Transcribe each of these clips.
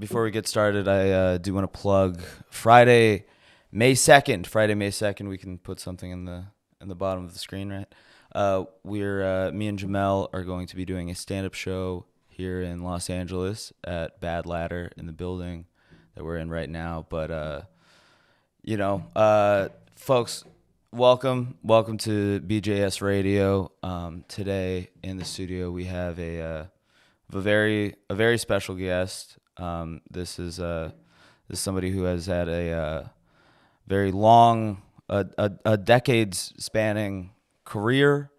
before we get started, I do want to plug Friday, May 2nd. Friday, May 2nd. We can put something in the bottom of the screen, right? Me and Jamel are going to be doing a stand-up show here in Los Angeles at Bad Ladder in the building that we're in right now. But folks, welcome to BJS Radio. Today in the studio we have a very special guest. This is somebody who has had a very long, a decades spanning career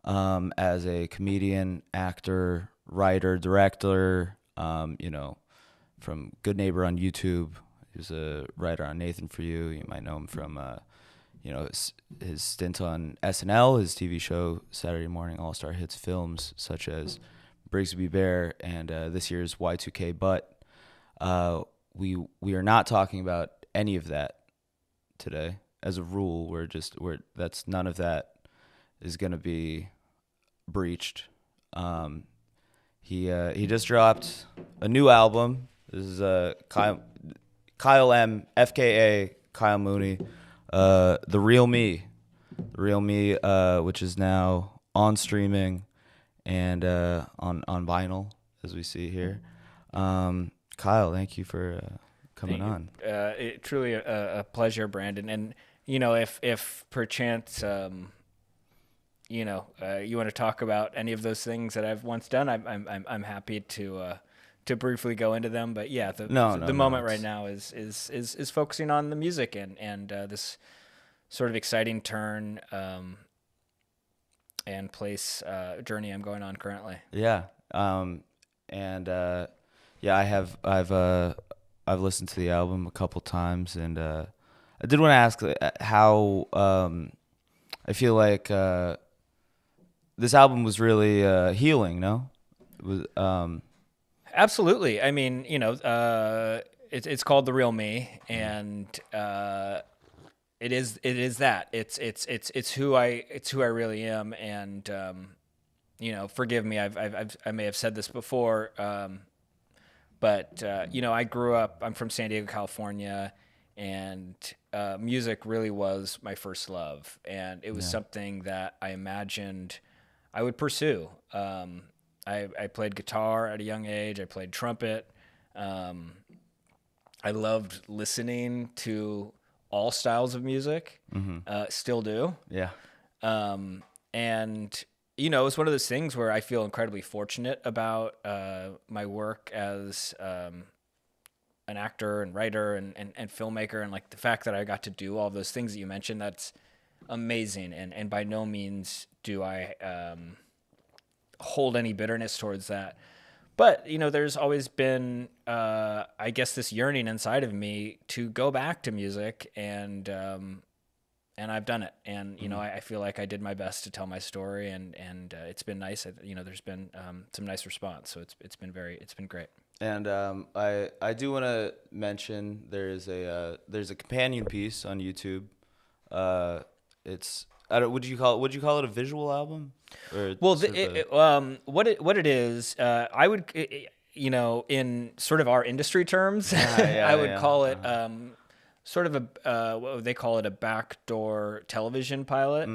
as a comedian, actor, writer, director. From Good Neighbor on YouTube. He was a writer on Nathan For You. You might know him from his stint on SNL, his TV show Saturday Morning All-Star Hits films such as Brigsby Bear and this year's Y2K. But we are not talking about any of that today. As a rule, that's none of that is going to be breached. He just dropped a new album. This is Kyle M, FKA Kyle Mooney, The Real Me, which is now on streaming and on vinyl, as we see here. Kyle, thank you for coming on. Truly a pleasure, Brandon. And if perchance you want to talk about any of those things that I've once done, I'm happy to briefly go into them. But yeah, the moment right now is focusing on the music and this sort of exciting turn and place journey I'm going on currently. Yeah. I've listened to the album a couple times, and I did want to ask how I feel like this album was really healing. No, it was. Absolutely. I mean, it's called The Real Me, and it is that. It's who I really am, and forgive me, I may have said this before, but I grew up. I'm from San Diego, California, and music really was my first love, and it was something that I imagined I would pursue. I played guitar at a young age. I played trumpet. I loved listening to all styles of music. Mm-hmm. Still do. Yeah. And it's one of those things where I feel incredibly fortunate about my work as an actor and writer and filmmaker, and like the fact that I got to do all those things that you mentioned. That's amazing. And by no means do I hold any bitterness towards that. But, there's always been, I guess, this yearning inside of me to go back to music, and I've done it. And, I feel like I did my best to tell my story, and it's been nice. There's been some nice response. So it's been great. And I do want to mention there's a companion piece on YouTube. Would you call it a visual album? Or well, what it is, I would, in sort of our industry terms, I would call it sort of what would they call it, a backdoor television pilot.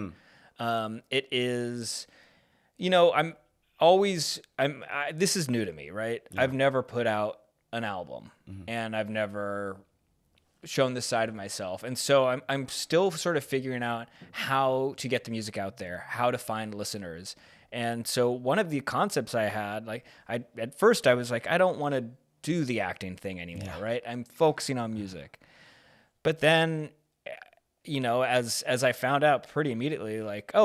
It is, this is new to me, right? Yeah. I've never put out an album, and I've never shown this side of myself, and so I'm still sort of figuring out how to get the music out there, how to find listeners. And so one of the concepts I had, at first I was like, I don't want to do the acting thing anymore, right? I'm focusing on music. But then, as I found out pretty immediately,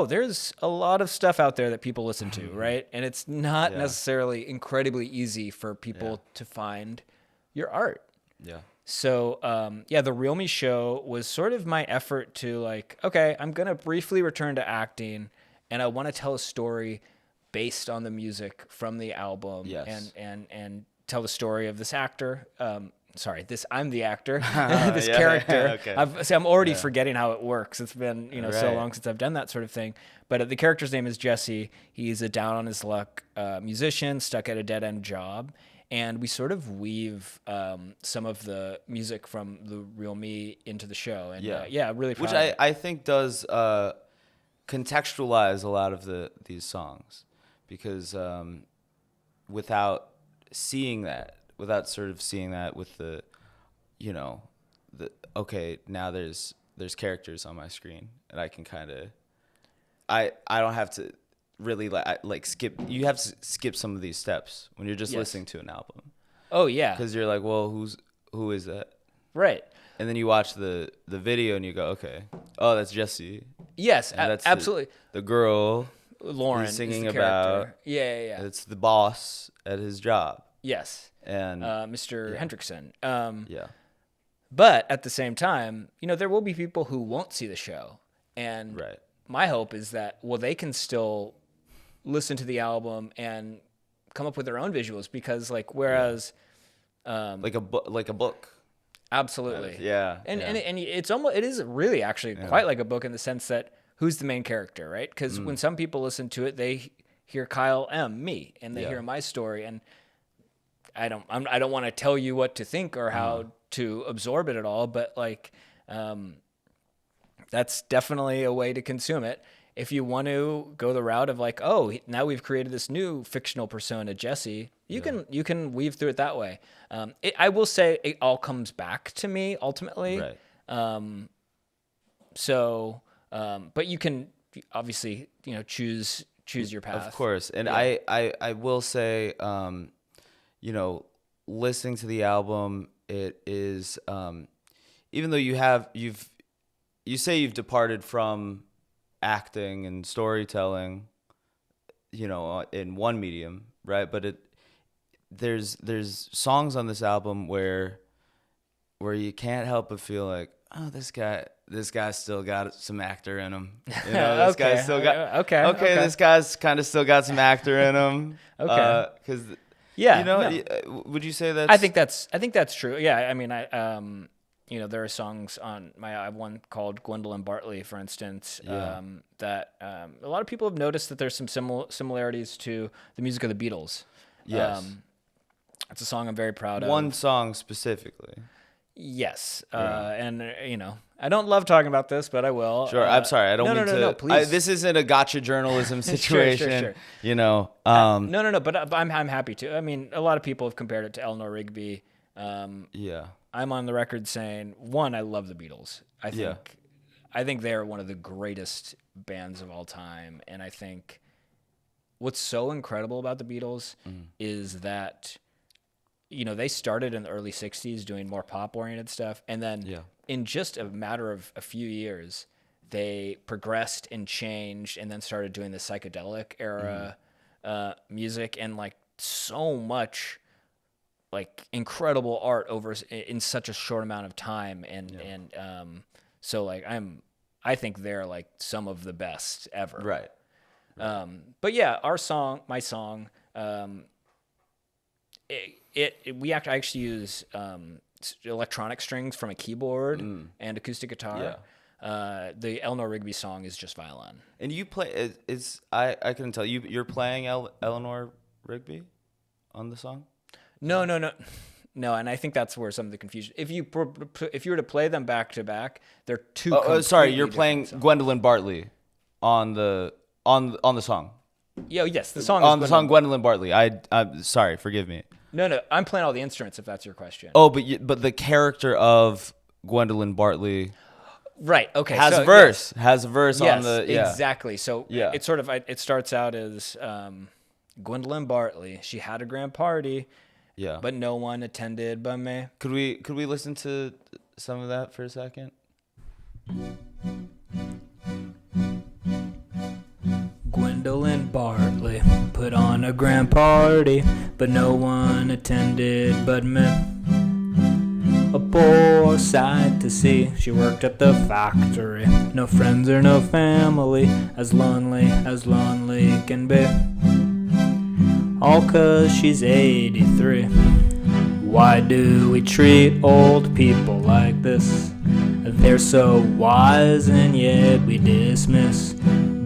there's a lot of stuff out there that people listen to, right? And it's not necessarily incredibly easy for people to find your art. Yeah. So, The Real Me show was sort of my effort to okay, I'm going to briefly return to acting, and I want to tell a story based on the music from the album. Yes. And tell the story of this actor. I'm the actor, this character. Okay. I'm already forgetting how it works. It's been, so long since I've done that sort of thing. But the character's name is Jesse. He's a down on his luck musician, stuck at a dead end job. and we sort of weave some of the music from the real me into the show. And really proud which of it. I think does contextualize a lot of these songs, because without seeing that with the, okay, now there's characters on my screen, and I can kind of, I don't have to really skip. You have to skip some of these steps when you're just listening to an album. Oh yeah, because you're like, well, who is that? Right. And then you watch the video and you go, okay, oh, that's Jesse. Yes, absolutely. The girl Lauren he's singing is the about. character. Yeah. It's the boss at his job. Yes. And Mr. Hendrickson. Yeah. But at the same time, there will be people who won't see the show. And my hope is that, they can still listen to the album and come up with their own visuals, because whereas like a book. Absolutely. Yeah. And it is really actually quite like a book, in the sense that who's the main character, right? Because when some people listen to it, they hear Kyle M, me, and they hear my story, and I don't want to tell you what to think or how to absorb it at all, but that's definitely a way to consume it. If you want to go the route of now we've created this new fictional persona, Jesse, you can weave through it that way. I will say it all comes back to me ultimately. Right. But you can obviously choose your path. Of course, and I will say, listening to the album, it is even though you say you've departed from acting and storytelling, in one medium, right? But there's songs on this album where you can't help but feel like, oh, this guy's still got some actor in him. This guy's still got okay. This guy's kind of still got some actor in him. Okay, because would you say that? I think that's true. Yeah, I mean, there are songs on I have one called Gwendolyn Bartley, for instance, that a lot of people have noticed that there's some similarities to the music of the Beatles. Yes. It's a song I'm very proud of. One song specifically. Yes. And, I don't love talking about this, but I will. Sure. I'm sorry. I don't mean to. No, please. This isn't a gotcha journalism situation. Sure. No, but I'm happy to. I mean, a lot of people have compared it to Eleanor Rigby. I'm on the record saying, one, I love the Beatles. I think they're one of the greatest bands of all time. And I think what's so incredible about the Beatles is that, they started in the early 60s doing more pop-oriented stuff. And then in just a matter of a few years, they progressed and changed and then started doing the psychedelic era music, and so much incredible art in such a short amount of time. I think they're some of the best ever. Right. But yeah, my song, I actually use electronic strings from a keyboard and acoustic guitar. The Eleanor Rigby song is just violin. And you play I couldn't tell you. You're playing Eleanor Rigby on the song? No, and I think that's where some of the confusion. If you were to play them back to back, they're two. Sorry, you're playing Gwendolyn Bartley on the song. Yes, the song on the song Gwendolyn Bartley. I'm sorry, forgive me. No, I'm playing all the instruments, if that's your question. Oh, but the character of Gwendolyn Bartley, right? Okay, has a verse. Yes. Has a verse on the exactly. So it sort of it starts out as Gwendolyn Bartley. She had a grand party. Yeah. But no one attended but me. Could we listen to some of that for a second? Gwendolyn Bartley put on a grand party, but no one attended but me. A poor sight to see. She worked at the factory. No friends or no family, as lonely can be. All 'cause she's 83. Why do we treat old people like this? They're so wise and yet we dismiss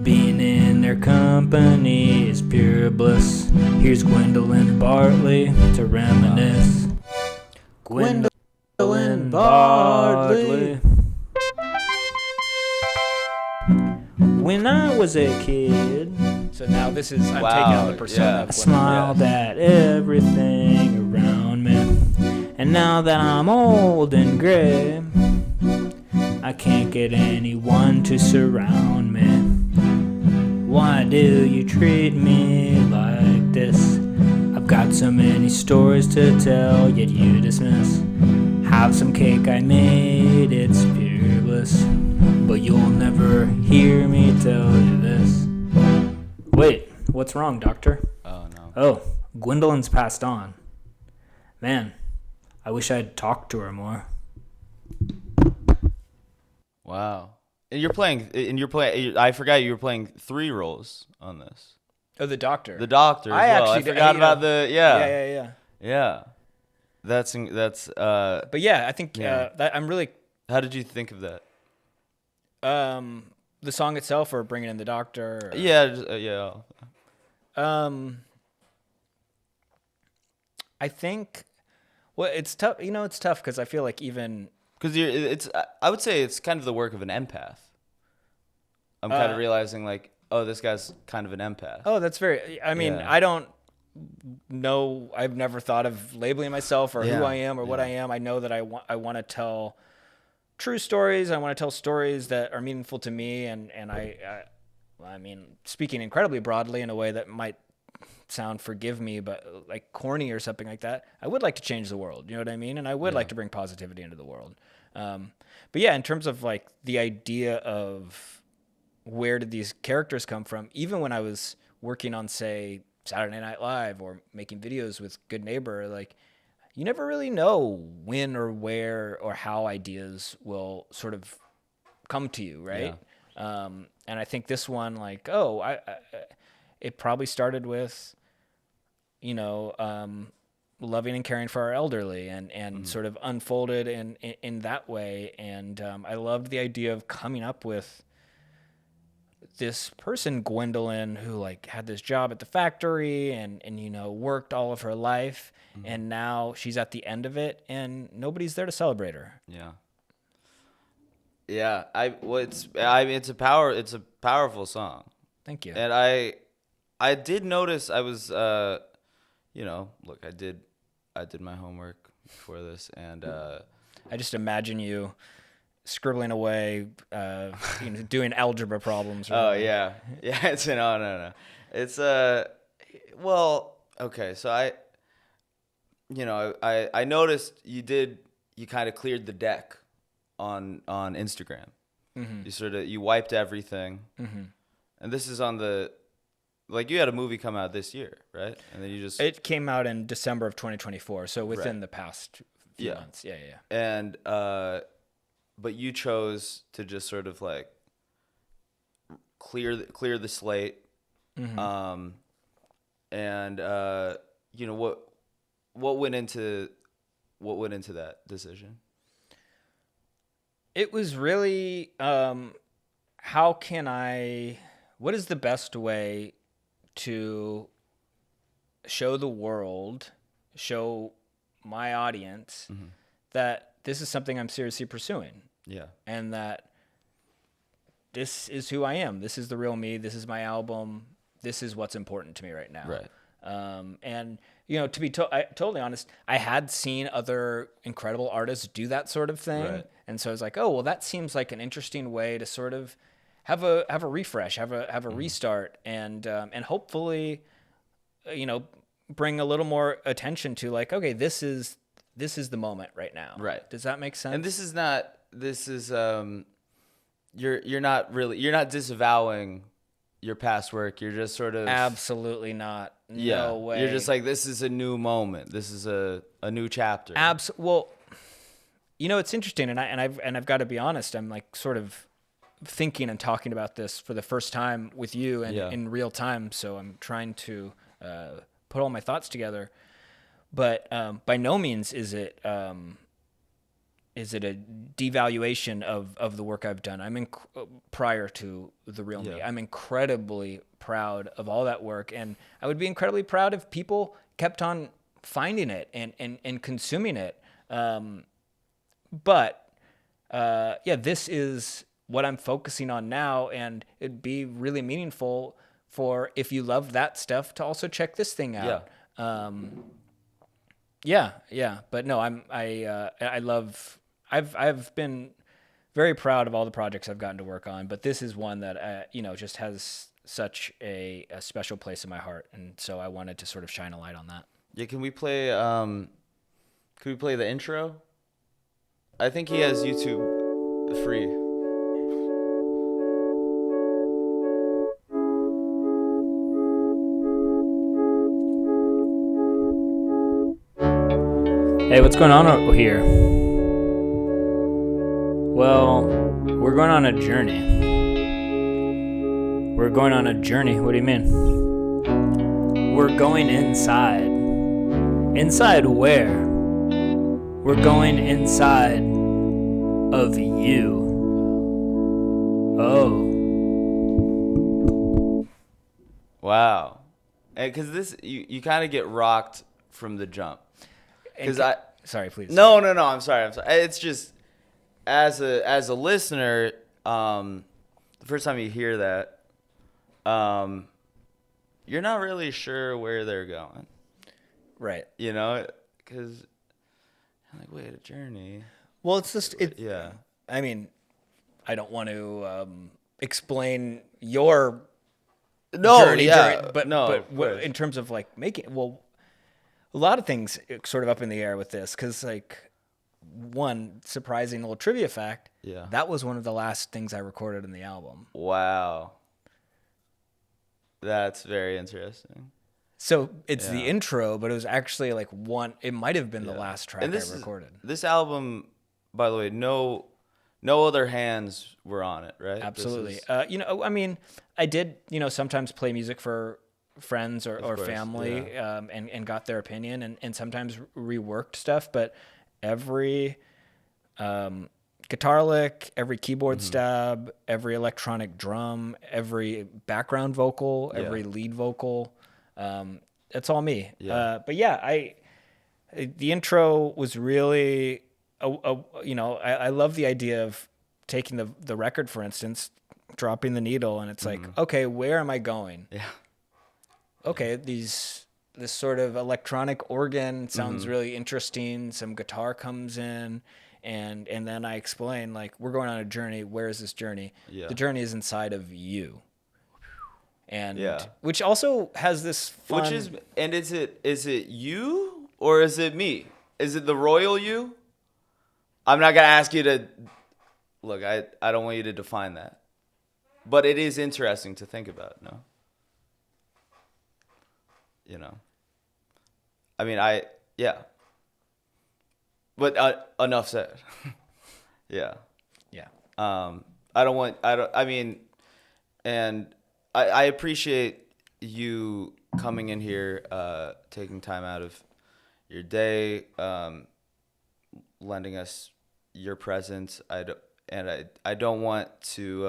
being in their company is pure bliss. Here's Gwendolyn Bartley to reminisce. Gwendolyn Bartley. When I was a kid. So now this is, I'm taking on the persona of Gwendolyn. I smiled at everything around me. And now that I'm old and gray, I can't get anyone to surround me. Why do you treat me like this? I've got so many stories to tell, yet you dismiss. Have some cake I made, it's pure bliss. But you'll never hear me tell you this. Wait, what's wrong, doctor? Oh, no. Oh, Gwendolyn's passed on. Man, I wish I'd talked to her more. Wow. And I forgot you were playing 3 roles on this. Oh, the doctor. The doctor as well. I forgot about the, Yeah. That's but yeah, I think that I'm really. How did you think of that? The song itself, or bringing in the doctor? Or, yeah. I think. Well, it's tough. You know, it's tough because I feel like even. Because I would say it's kind of the work of an empath. I'm kind of realizing like, oh, this guy's kind of an empath. Oh, that's very. I mean, I don't know. I've never thought of labeling myself or who I am or what I am. I know that I want to tell true stories. I want to tell stories that are meaningful to me, and I mean, speaking incredibly broadly in a way that might sound, forgive me, but like corny or something like that. I would like to change the world. You know what I mean? And I would like to bring positivity into the world. But yeah, in terms of like the idea of where did these characters come from, even when I was working on, say, Saturday Night Live or making videos with Good Neighbor, like you never really know when or where or how ideas will sort of come to you, right? Yeah. And I think this one, like, it probably started with, loving and caring for our elderly, and sort of unfolded in that way. And I loved the idea of coming up with this person, Gwendolyn, who like had this job at the factory and worked all of her life, and now she's at the end of it, and nobody's there to celebrate her. Yeah. Yeah, it's a powerful song. Thank you. And I did notice I was look, I did my homework before this, and I just imagine you scribbling away, doing algebra problems. Oh yeah. It's no. It's well, okay. So I noticed you kind of cleared the deck on Instagram. Mm-hmm. You wiped everything, and this is on the. Like, you had a movie come out this year, right? And then It came out in December of 2024, so within the past few months. Yeah. And, but you chose to just sort of, like, clear the slate. Mm-hmm. What went into that decision? It was really, what is the best way to show the world, show my audience that this is something I'm seriously pursuing. Yeah. And that this is who I am. This is the real me. This is my album. This is what's important to me right now. Right. And, to be totally honest, I had seen other incredible artists do that sort of thing. Right. And so I was like, oh, well, that seems like an interesting way to sort of have a refresh, have a restart, and hopefully, bring a little more attention to like, okay, this is the moment right now. Right. Does that make sense? And you're not disavowing your past work. You're just sort of absolutely not. No way. You're just like, this is a new moment. This is a new chapter. Well, it's interesting, and I've got to be honest. I'm like sort of thinking and talking about this for the first time with you and in real time. So I'm trying to put all my thoughts together, but by no means is it is it a devaluation of the work I've done? Prior to the real me. I'm incredibly proud of all that work, and I would be incredibly proud if people kept on finding it and consuming it. But this is what I'm focusing on now, and it'd be really meaningful for, if you love that stuff, to also check this thing out. But no, I've been very proud of all the projects I've gotten to work on, but this is one that just has such a special place in my heart, and so I wanted to sort of shine a light on that. Yeah, can we play the intro? I think he has YouTube free. Hey, what's going on over here? Well, we're going on a journey. We're going on a journey? What do you mean? We're going inside. Inside where? We're going inside of you. Oh. Wow. Because this, you kind of get rocked from the jump. Because Sorry, please. No. I'm sorry. It's just, as a listener, the first time you hear that, you're not really sure where they're going. Right. Because I'm like, wait, a journey. Well, it's just yeah. I mean, I don't want to explain your journey, but in terms of like making, a lot of things sort of up in the air with this, because like, one surprising little trivia fact, that was one of the last things I recorded in the album. Wow. That's very interesting. So it's the intro, but it was actually like it might have been the last track I recorded. This album, by the way, no other hands were on it, right? Absolutely. I mean, I did, sometimes play music for friends or family, and got their opinion, and sometimes reworked stuff, but every guitar lick, every keyboard stab, every electronic drum, every background vocal, every lead vocal, it's all me. But the intro was really, I love the idea of taking the record, for instance, dropping the needle, and it's like, okay, where am I going? Yeah. Okay, this sort of electronic organ sounds really interesting. Some guitar comes in, and then I explain, like, we're going on a journey. Where is this journey? The journey is inside of you. And which also has this fun... is it you or is it me? Is it the royal you? I'm not gonna ask you to look. I don't want you to define that, but it is interesting to think about. No. I mean, but enough said. Yeah. I appreciate you coming in here, taking time out of your day, lending us your presence. I don't want you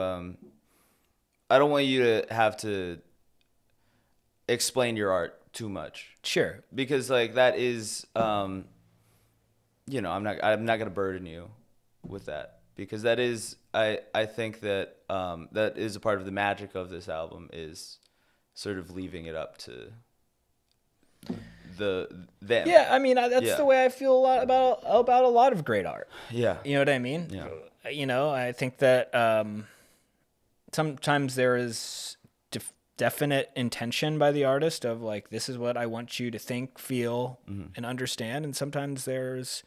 to have to explain your art too much. Sure. Because like that is, I'm not going to burden you with that, because that is, I think that that is a part of the magic of this album, is sort of leaving it up to them. Yeah, I mean, that's the way I feel a lot about a lot of great art. Yeah. You know what I mean? Yeah. I think that sometimes there is definite intention by the artist of like, this is what I want you to think, feel, and understand. And sometimes there's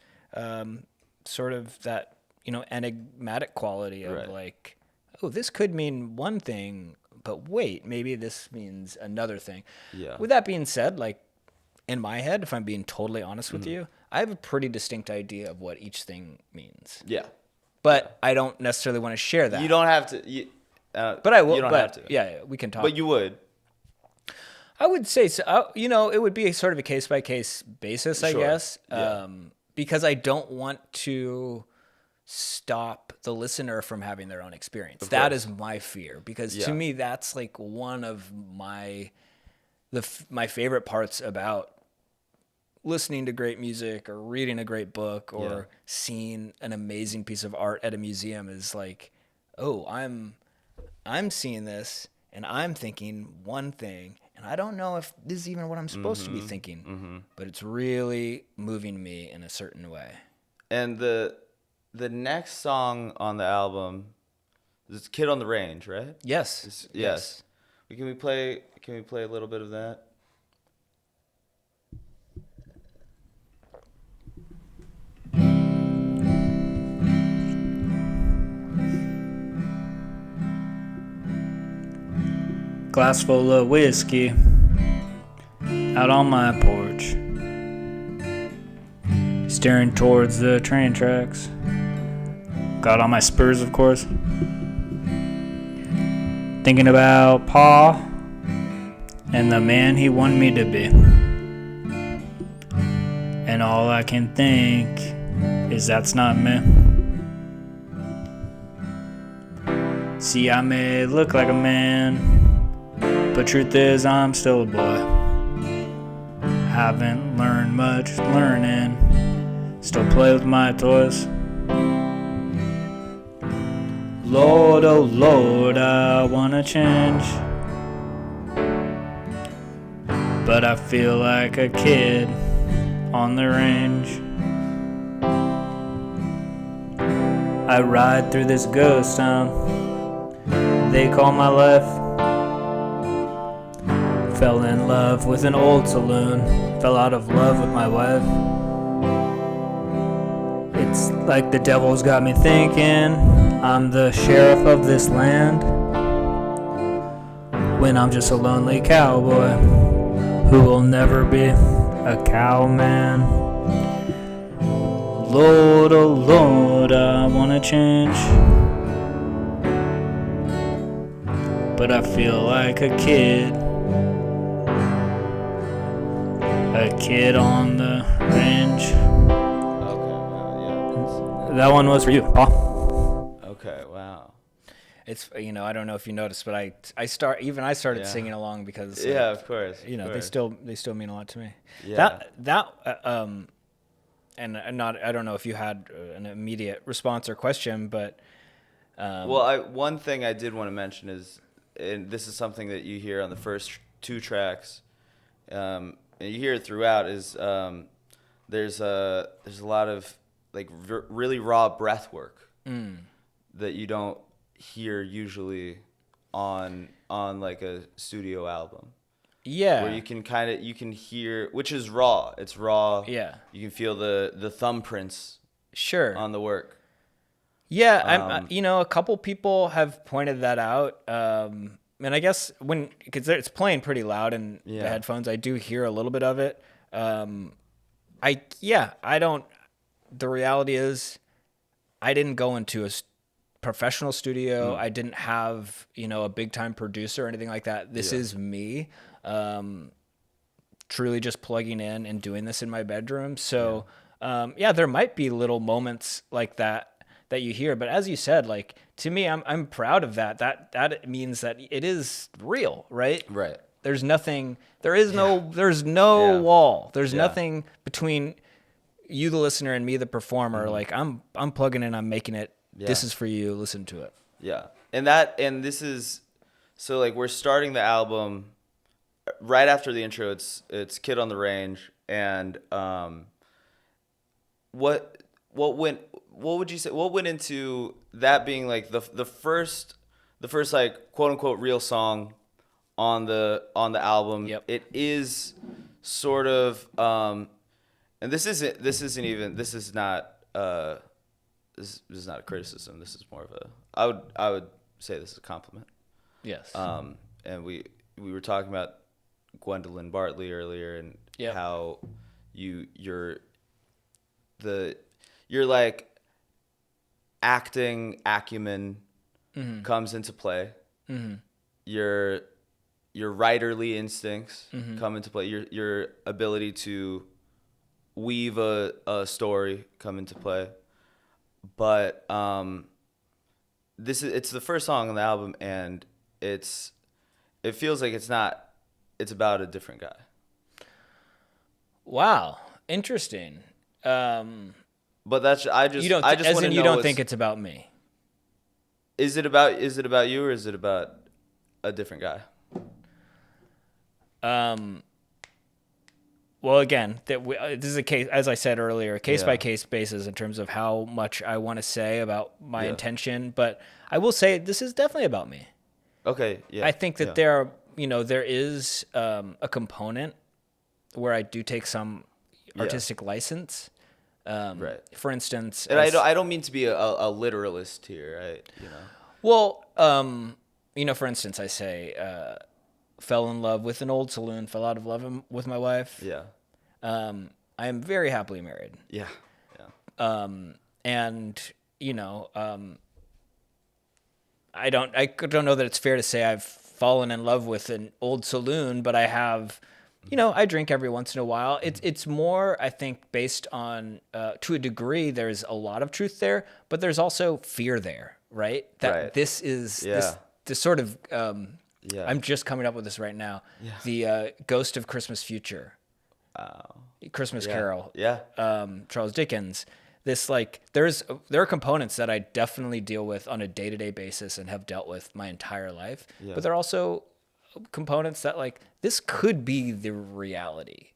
sort of that, enigmatic quality of like, oh, this could mean one thing, but wait, maybe this means another thing. Yeah. With that being said, like, in my head, if I'm being totally honest with you, I have a pretty distinct idea of what each thing means. Yeah. But I don't necessarily want to share that. You don't have to. But I will. You don't have to. Yeah, we can talk. But you would. I would say so. It would be a sort of a case by case basis, I guess. Yeah. Because I don't want to stop the listener from having their own experience. Of That course. is my fear, because Yeah. to me that's like one of my favorite parts about listening to great music or reading a great book or Yeah. seeing an amazing piece of art at a museum is like, oh, I'm seeing this and I'm thinking one thing, and I don't know if this is even what I'm supposed to be thinking, but it's really moving me in a certain way. And the next song on the album is "Kid on the Range," right? Yes. Yes. Can we play a little bit of that? Glass full of whiskey out on my porch, staring towards the train tracks. Got on my spurs, of course, thinking about Pa and the man he wanted me to be. And all I can think is that's not me. See, I may look like a man, but truth is I'm still a boy. Haven't learned much learning, still play with my toys. Lord, oh Lord, I wanna change, but I feel like a kid on the range. I ride through this ghost town they call my life. Fell in love with an old saloon, fell out of love with my wife. It's like the devil's got me thinking I'm the sheriff of this land, when I'm just a lonely cowboy who will never be a cowman. Lord, oh Lord, I wanna change, but I feel like a kid on the range. Okay. Wow. That one was for you, Paul. Yeah. Okay. Wow. It's, I don't know if you noticed, but I started Yeah. singing along because Yeah. Of course. they still mean a lot to me. Yeah. And I don't know if you had an immediate response or question, but Well, one thing I did want to mention is, and this is something that you hear on the first two tracks, and you hear it throughout, is there's a lot of like really raw breath work that you don't hear usually on like a studio album. yeah, Where you can hear, which is raw. It's raw. Yeah. You can feel the thumbprints sure. on the work. Yeah, a couple people have pointed that out. And I guess because it's playing pretty loud in the headphones, I do hear a little bit of it. I don't. The reality is, I didn't go into a professional studio. I didn't have a big time producer or anything like that. This is me, truly just plugging in and doing this in my bedroom. So there might be little moments like that you hear, but as you said, like, to me, I'm proud of that. That means that it is real, right? Right. There's nothing. There's no wall. There's nothing between you, the listener, and me, the performer. Like, I'm plugging in. I'm making it. Yeah. This is for you. Listen to it. Yeah. And this is, so like we're starting the album right after the intro. It's Kid on the Range, and what would you say, what went into that being like the first like quote unquote real song on the album? Yep. It is sort of and this is not a criticism. This is more of a, I would say this is a compliment. Yes. And we were talking about Gwendolyn Bartley earlier, and how you're like acting acumen comes into play. Your writerly instincts come into play. Your ability to weave a story come into play. but it's the first song on the album, and it feels like it's about a different guy. Wow, interesting. But that's I just want to know. You don't think it's about me? Is it about you, or is it about a different guy? Well, again, this is a case, as I said earlier, a case-by-case basis in terms of how much I want to say about my intention. But I will say this is definitely about me. Okay, yeah. I think that there is a component where I do take some artistic license. Right. For instance, and I don't mean to be a literalist here, right? Well, for instance, I say, fell in love with an old saloon, fell out of love with my wife. Yeah. I am very happily married. Yeah. And I don't know that it's fair to say I've fallen in love with an old saloon, but I have. I drink every once in a while. It's more, I think, based on, to a degree, there's a lot of truth there, but there's also fear there, right? That this is this sort of, I'm just coming up with this right now. Yeah. The Ghost of Christmas Future. Christmas Carol. Yeah. Charles Dickens. This there are components that I definitely deal with on a day-to-day basis and have dealt with my entire life, but there are also components that this could be the reality.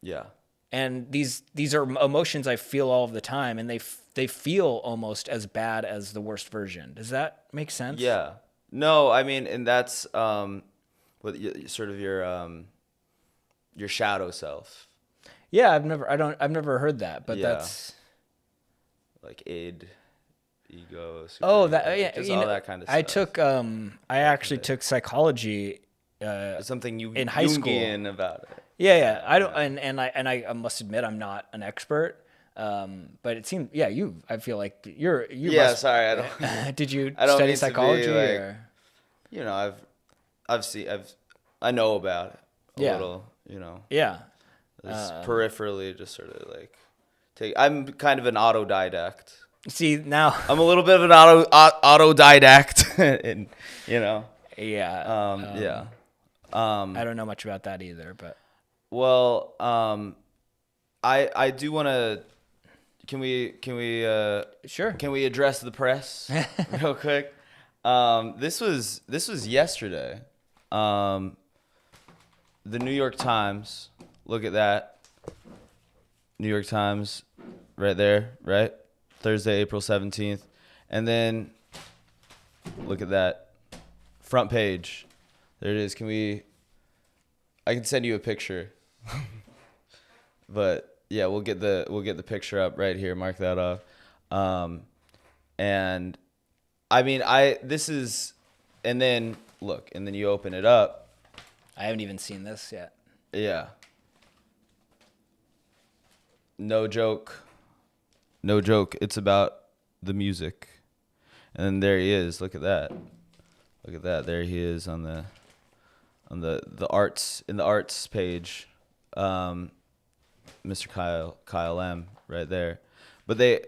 Yeah. And these are emotions I feel all of the time, and they feel almost as bad as the worst version. Does that make sense? Yeah. No, I mean, and that's sort of your shadow self. Yeah, I've never heard that, but that's like id, ego. All that kind of stuff. I actually took psychology. Something you in high school about it. Yeah. I don't, and I must admit I'm not an expert. But it seems, I feel like you. Yeah, sorry, I don't. Did you study psychology or? I know about it a little. Yeah. Peripherally, just sort of I'm kind of an autodidact. See, now I'm a little bit of an autodidact, and Yeah. Yeah. I don't know much about that either, but. Well, I do want to. Can we? Sure. Can we address the press real quick? This was yesterday. The New York Times. Look at that. New York Times, right there, right? Thursday, April 17th, and then look at that front page. There it is. I can send you a picture. But yeah, we'll get the picture up right here. Mark that off. And I mean, and then look, and then you open it up. I haven't even seen this yet. Yeah. No joke. It's about the music. And then there he is. Look at that. There he is on the arts, in the arts page. Mr. Kyle M right there. But they're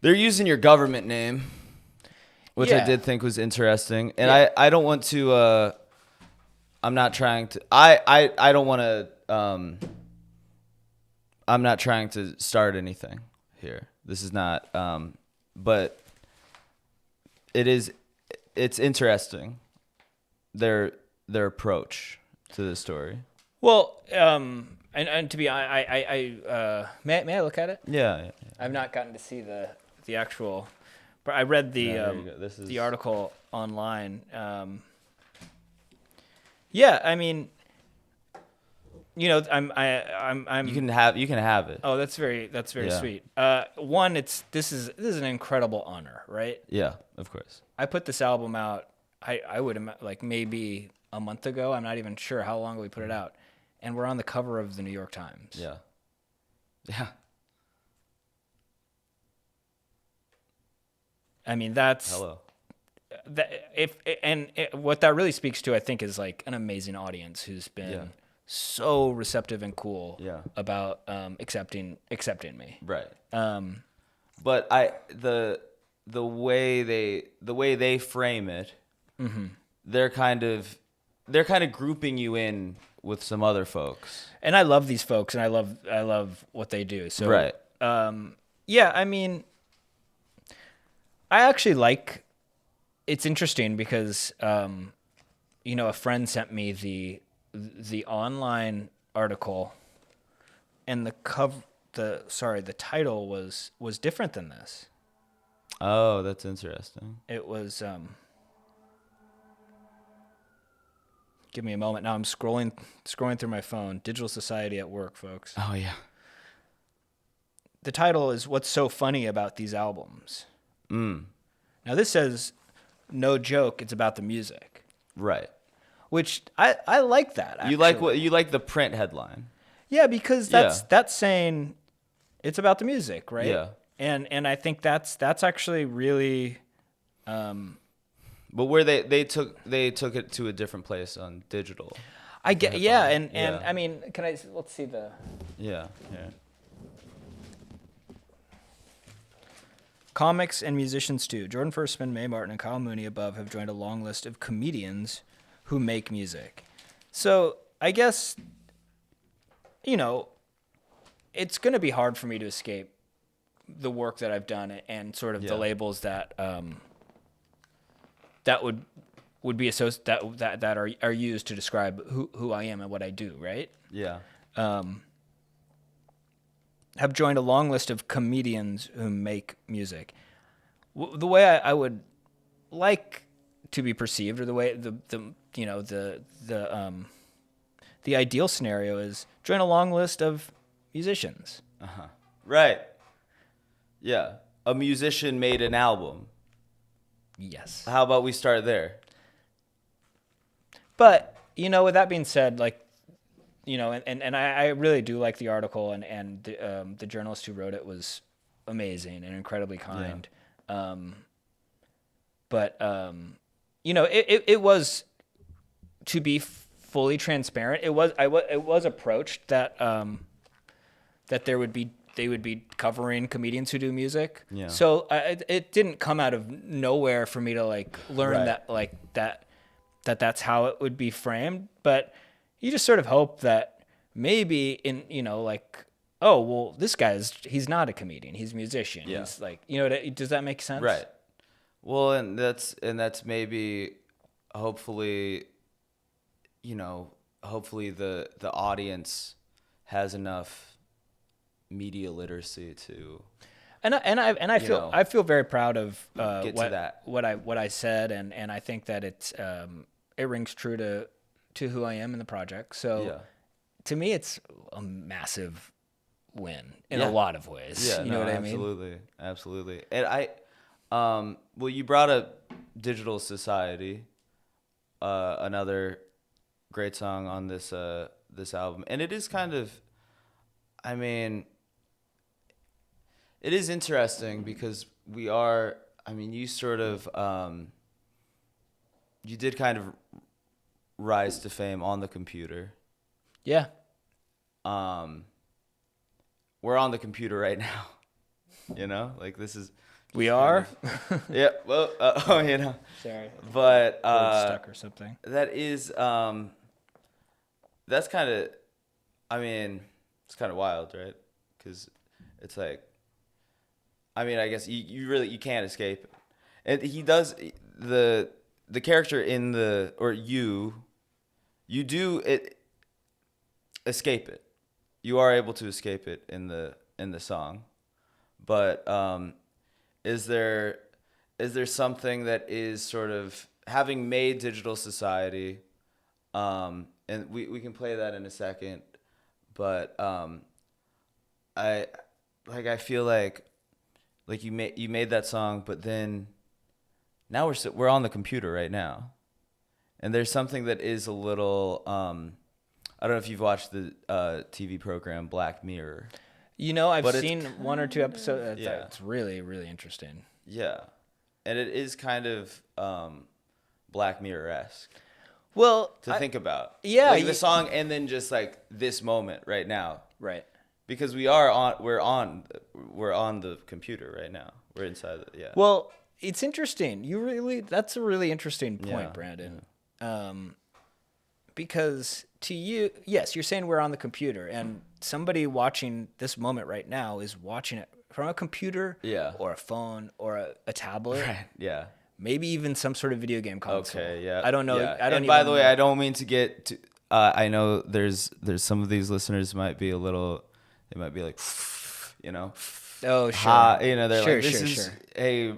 using your government name, which I did think was interesting. And I don't want to I'm not trying to I don't want to I'm not trying to start anything here. This is not but it's interesting, their approach to the story. Well, and to be, may I look at it? Yeah. I've not gotten to see the actual, but I read the article online. Yeah, I mean, I'm. You can have it. Oh, that's very sweet. One, this is an incredible honor, right? Yeah, of course. I put this album out. I would maybe a month ago. I'm not even sure how long we put it out, and we're on the cover of the New York Times. Yeah. I mean, that's hello. What that really speaks to, I think, is an amazing audience who's been so receptive and cool Yeah. about accepting me. Right. Um, But the way they frame it, they're kind of grouping you in with some other folks. and I love these folks, and I love what they do. So Right. Yeah, I mean, I actually like. It's interesting because a friend sent me the online article, and the title was different than this. Oh, that's interesting. It was give me a moment. Now I'm scrolling through my phone. Digital Society at Work, folks. Oh yeah. The title is "What's So Funny About These Albums." Now this says, no joke, it's about the music. Right. Which I like that. Actually. You like the print headline. Yeah, because that's saying it's about the music, right? Yeah. And I think that's actually really But where they took it to a different place on digital. I get and I mean, let's see the Yeah. comics and musicians too. Jordan Firstman, Mae Martin, and Kyle Mooney above have joined a long list of comedians who make music. So I guess, it's going to be hard for me to escape the work that I've done and sort of the labels that that would be that are used to describe who I am and what I do, right? Yeah. Have joined a long list of comedians who make music. The way I would like to be perceived, or the way the ideal scenario is join a long list of musicians. Right. Yeah. A musician made an album. Yes. How about we start there? But, with that being said, like, and I really do like the article, and the journalist who wrote it was amazing and incredibly kind. Yeah. It was, to be fully transparent, it was approached that they would be covering comedians who do music. Yeah. So it didn't come out of nowhere for me to learn that's how it would be framed, but you just sort of hope that maybe this he's not a comedian, he's a musician. Yeah. He's does that make sense? Right. Well, and that's maybe hopefully the audience has enough media literacy to I feel very proud of get to that. what I said, and I think that it rings true to who I am in the project. So to me, it's a massive win in a lot of ways. Yeah, you know what I mean? Absolutely. And you brought up Digital Society, another great song on this album, and it is kind of, it is interesting because you sort of, you did kind of rise to fame on the computer. Yeah. We're on the computer right now, this is. We are? Yeah. Well, Sorry. But stuck or something. That is, that's kind of, it's kind of wild, right? Because it's like, I guess you can't escape it. And he does, the character in you do it, escape it. You are able to escape it in the song. But is there something that is sort of, having made Digital Society, and we can play that in a second, but I feel like you made that song, but then now we're on the computer right now, and there's something that is a little I don't know if you've watched the TV program Black Mirror. I've seen one or two episodes. Yeah. It's really, really interesting. Yeah. And it is kind of Black Mirror-esque. think about. Yeah, like the song, and then just like this moment right now. Right. Because we're on the computer right now. We're inside it. Yeah. Well, it's interesting. That's a really interesting point, Yeah, Brandon. Because to you, yes, you're saying we're on the computer, and somebody watching this moment right now is watching it from a computer, or a phone, or a tablet, Right. Yeah. maybe even some sort of video game console. Okay. Yeah. I don't know. Yeah. I don't. And by the way, I don't mean to get to. I know there's some of these listeners might be a little. They might be like, you know. Oh, sure. You know, they're sure, like, this sure, is, sure. hey,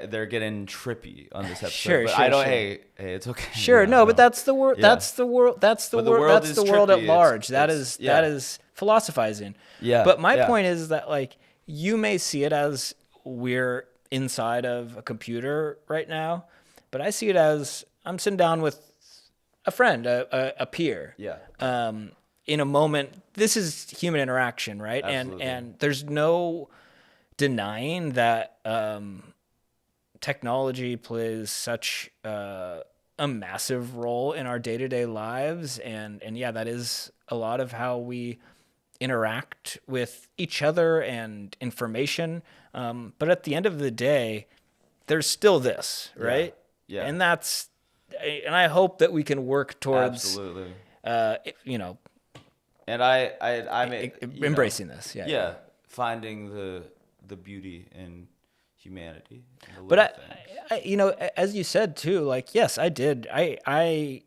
they're getting trippy on this episode. Sure, but sure, I don't, sure. hey, it's okay. Sure, You know, no, but that's the world. Yeah. That's the world. That's the But the world. world That's is the world at trippy. large. That It's- is philosophizing. Yeah. But my yeah. point is that like you may see it as we're inside of a computer right now, but I see it as I'm sitting down with a friend, a peer. Yeah. In a moment, this is human interaction, right? Absolutely. And there's no denying that technology plays such a massive role in our day-to-day lives, and yeah, that is a lot of how we interact with each other and information. But at the end of the day, there's still this, right? Yeah. And and I hope that we can work towards, Absolutely. And I may, embracing this. Yeah. Yeah. Finding the beauty in humanity. In the But little things. as you said too, like, yes, I did. I'm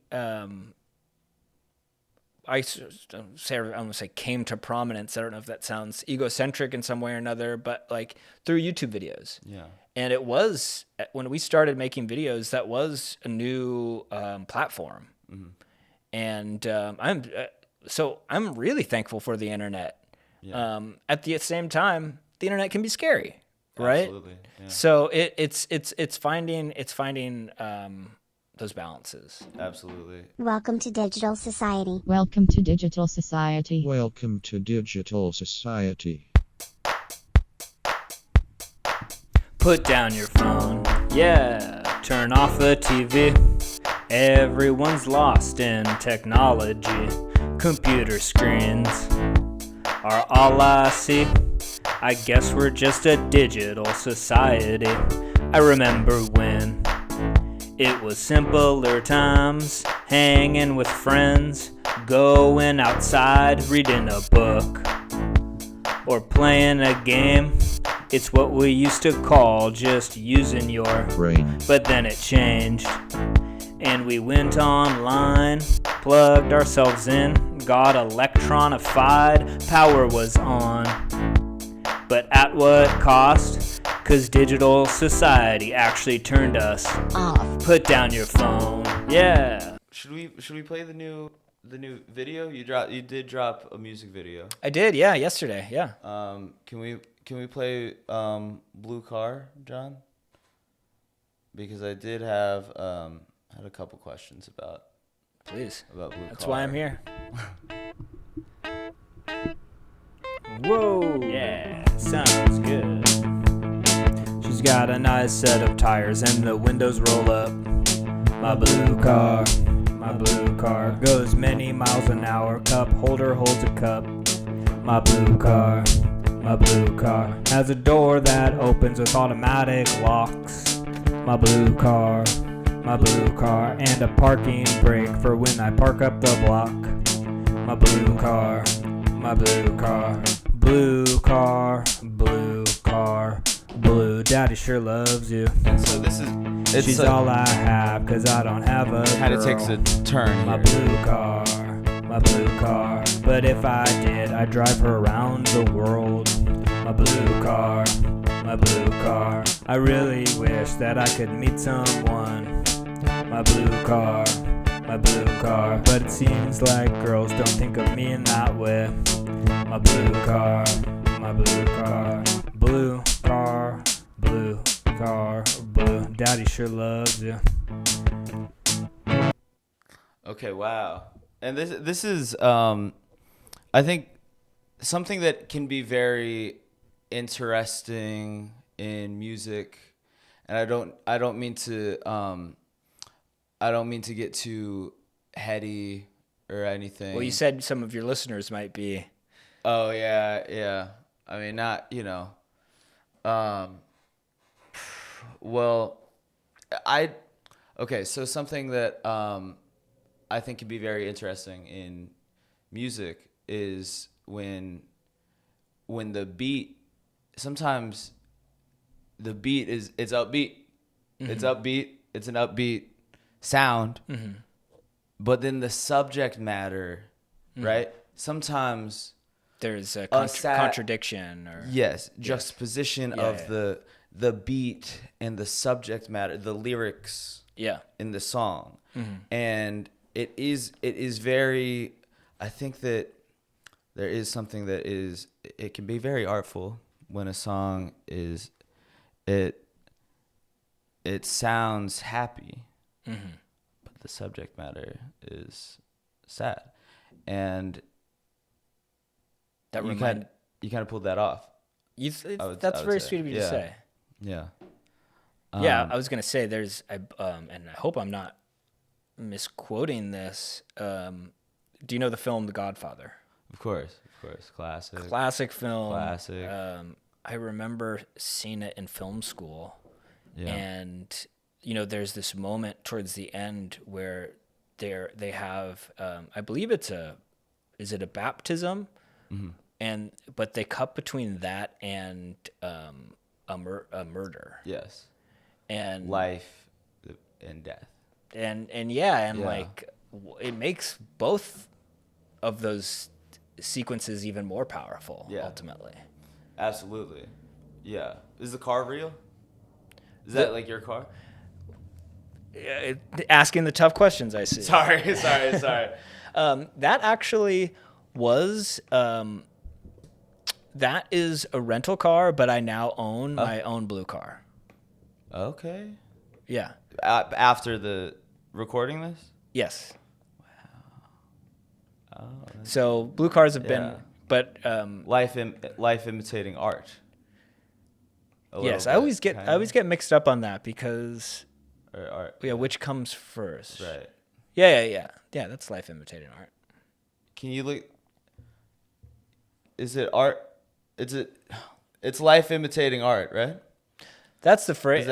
gonna say came to prominence. I don't know if that sounds egocentric in some way or another, but like through YouTube videos. Yeah. And it was when we started making videos, that was a new platform. Mm-hmm. And I'm really thankful for the internet. Yeah. At the same time, the internet can be scary, right? Absolutely. Yeah. So it's finding those balances. Absolutely. Welcome to Digital Society. Welcome to Digital Society. Welcome to Digital Society. Put down your phone. Yeah. Turn off the TV. Everyone's lost in technology. Computer screens are all I see. I guess we're just a digital society. I remember when it was simpler times, hanging with friends, going outside, reading a book, or playing a game. It's what we used to call just using your Brain. But then it changed, and we went online, plugged ourselves in, got electronified, power was on. But at what cost? 'Cause digital society actually turned us Off. Put down your phone. Yeah. Should we play the new video? You did drop a music video. I did, yeah, yesterday, yeah. Can we play Blue Car, John? Because I did have had a couple questions about Please. Blue Car. That's why I'm here. Whoa. Yeah. Sounds good. She's got a nice set of tires and the windows roll up. My blue car goes many miles an hour. Cup holder holds a cup. My blue car has a door that opens with automatic locks. My blue car, and a parking brake for when I park up the block. My blue car, blue. Daddy sure loves you. So this is She's all I have, 'cause I don't have a kind of girl. takes a turn My here. blue car. But if I did, I'd drive her around the world. My blue car. I really wish that I could meet someone. My blue car. But it seems like girls don't think of me in that way. My blue car. Blue. Daddy sure loves you. Okay, wow. And this is I think something that can be very interesting in music, and I don't mean to I don't mean to get too heady or anything. Well, you said some of your listeners might be. Oh yeah. I mean, not Well, so something that I think can be very interesting in music is when the beat, sometimes the beat it's upbeat. Mm-hmm. It's upbeat. It's an upbeat sound. Mm-hmm. But then the subject matter, right? Sometimes there's a contradiction or juxtaposition of the beat and the subject matter, the lyrics in the song. Mm-hmm. And it is very, I think that there is something that it can be very artful when a song it sounds happy, but the subject matter is sad. And you kind of pulled that off. That's very sweet of you to say. Yeah. I was gonna say and I hope I'm not misquoting this. Do you know the film The Godfather? Of course, classic. Classic film. Classic. I remember seeing it in film school, and there's this moment towards the end where they have I believe is it a baptism, but they cut between that and a murder. Yes. And life and death. And like it makes both of those sequences even more powerful ultimately. Absolutely. Yeah. Is the car real? Is that like your car? Asking the tough questions, I see. Sorry. That actually was that is a rental car, but I now own my own blue car. Okay. Yeah. After the recording this? Yes. Wow. Oh. So blue cars have been, but life imitating art. Yes, I always get mixed up on that because art. Yeah, which comes first? Right. Yeah. That's life imitating art. Can you look? Is it art? It's life imitating art, right? That's the phrase.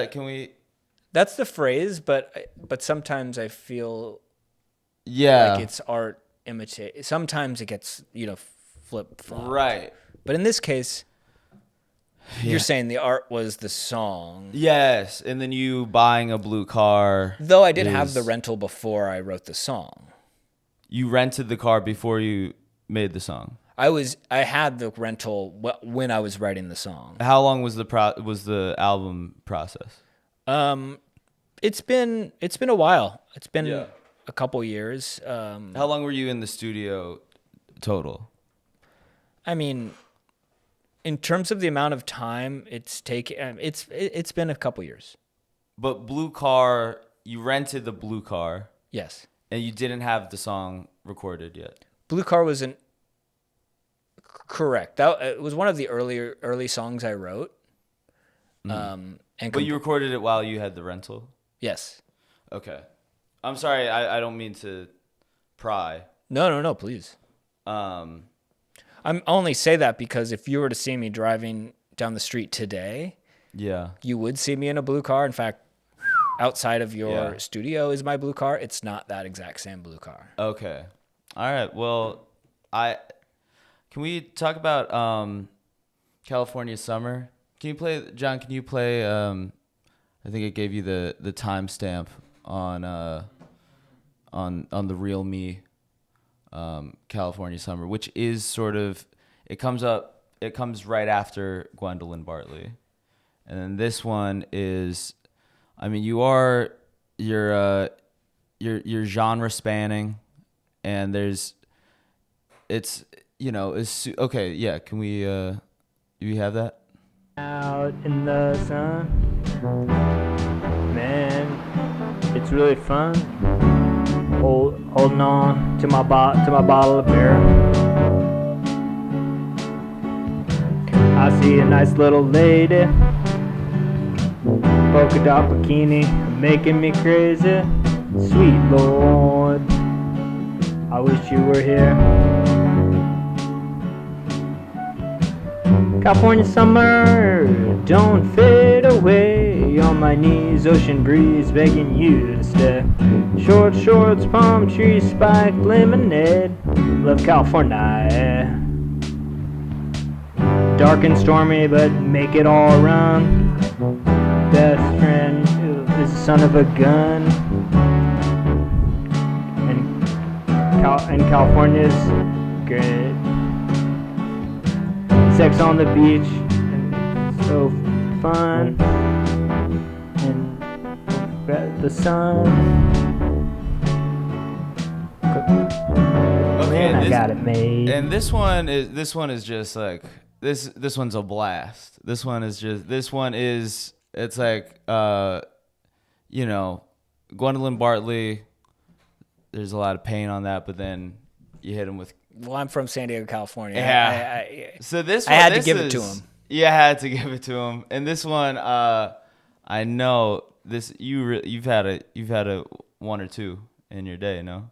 That's the phrase, but sometimes I feel like it's art imitate. Sometimes it gets flip-flopped. Right. But in this case, you're saying the art was the song. Yes, and then you buying a blue car. Though I did have the rental before I wrote the song. You rented the car before you made the song. I had the rental when I was writing the song. How long was the album process? It's been a while. It's been a couple years. How long were you in the studio total? I mean, in terms of the amount of time it's taken, it's been a couple years. But blue car, you rented the blue car. Yes. And you didn't have the song recorded yet. Blue car wasn't correct. It was one of the early songs I wrote. But you recorded it while you had the rental? Yes. Okay. I'm sorry, I don't mean to pry. No, please. I'm only say that because if you were to see me driving down the street today, you would see me in a blue car. In fact, outside of your studio is my blue car. It's not that exact same blue car. Okay. All right. Well, can we talk about California Summer? Can you play, John? Can you play? I think it gave you the timestamp on the Real Me, California Summer, which is sort of it comes right after Gwendolyn Bartley, and then this one is, I mean, you're genre spanning, and it's okay. Yeah, can we? Do we have that? Out in the sun, man, it's really fun. Holding on to my bottle of beer. I see a nice little lady, polka dot bikini, making me crazy. Sweet Lord, I wish you were here. California summer, don't fade away. On my knees, ocean breeze begging you to stay. Short shorts, palm tree, spiked lemonade. Love California. Dark and stormy, but make it all run. Best friend is the son of a gun. And California's great. Sex on the beach, and so fun. And the sun. Okay, Man, I got it made. And this one is just like this one's a blast. It's like Gwendolyn Bartley. There's a lot of pain on that, but then you hit him with. Well, I'm from San Diego, California. Yeah. So this one, I had to give it to him. Yeah, I had to give it to him. And this one, I know this. You've had a one or two in your day, no?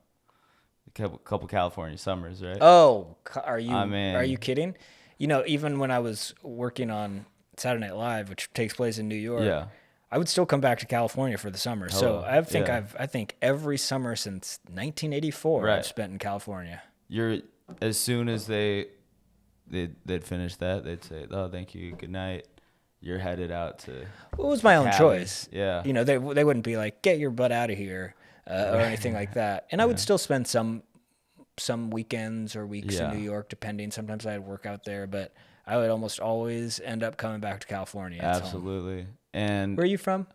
A couple California summers, right? Oh, are you kidding? Even when I was working on Saturday Night Live, which takes place in New York, yeah. I would still come back to California for the summer. So I think yeah. I think every summer since 1984 Right. I've spent in California. As soon as they'd finish that, they'd say, "Oh, thank you, good night." You're headed out to. It was my own Cali. choice. Yeah. They wouldn't be like, "Get your butt out of here," or anything like that. And I would still spend some weekends or weeks in New York, depending. Sometimes I'd work out there, but I would almost always end up coming back to California. It's Absolutely. home. And Where are you from?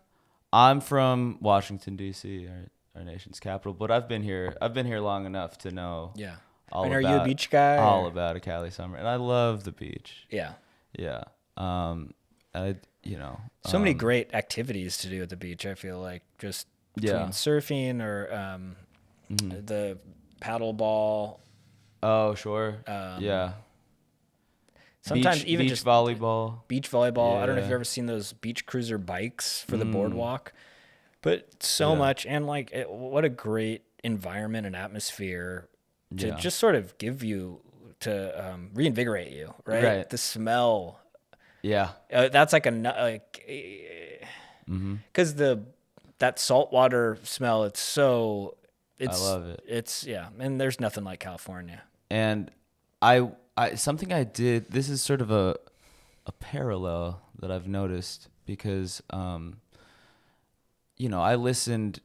I'm from Washington D.C., our nation's capital, but I've been here long enough to know. Yeah. Are you a beach guy? All about a Cali summer, and I love the beach. Yeah. Yeah. So many great activities to do at the beach. I feel like just between surfing or the paddle ball. Oh, sure. Yeah. Sometimes even beach just volleyball. Beach volleyball. Yeah. I don't know if you've ever seen those beach cruiser bikes for the boardwalk, but so much. And what a great environment and atmosphere to just sort of give you to reinvigorate you, right? The smell. Yeah. That's because that saltwater smell. I love it. And there's nothing like California. And I something I did. This is sort of a parallel that I've noticed because I listened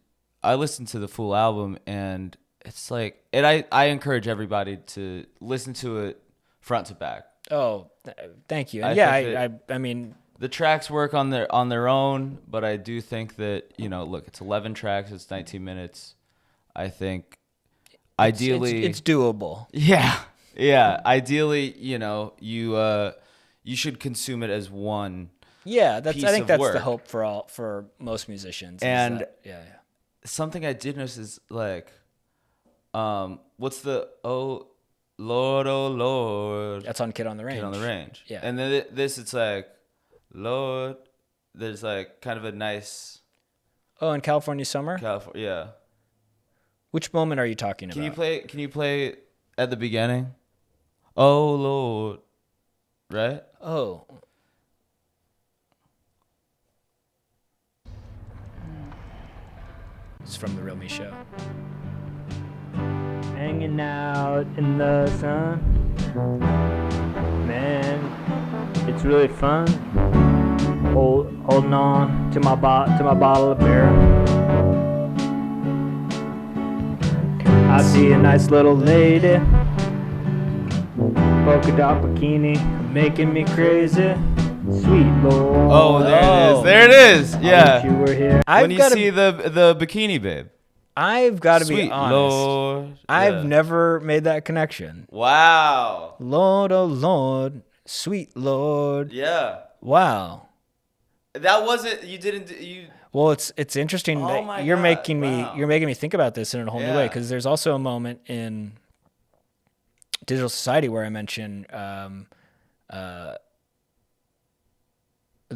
to the full album, and it's like, and I encourage everybody to listen to it front to back. Oh, thank you. I mean, the tracks work on their own, but I do think that look, it's 11 tracks, it's 19 minutes. I think ideally it's doable. Yeah. Ideally, you should consume it as one. Yeah, I think that's work. the hope for most musicians. And something I did notice is like, what's the oh Lord? That's on Kid on the Range. Kid on the Range. Yeah. And then this, it's like, Lord. There's like kind of a nice. Oh, in California Summer. Yeah. Which moment are you talking about? Can you play at the beginning? Oh Lord, right? Oh. It's from The Real Me Show. Hanging out in the sun, man, it's really fun. Holding on to my bottle of beer. I see a nice little lady, polka dot bikini, making me crazy. Sweet Lord. Oh, there it is. Yeah. I wish you were here. When you see the bikini babe. I've got to be Sweet honest. Lord. I've never made that connection. Wow. Lord, oh Lord, sweet Lord. Yeah. Wow. That wasn't. You didn't. You. Well, it's interesting that you're making me think about this in a whole new way, because there's also a moment in Digital Society where I mention the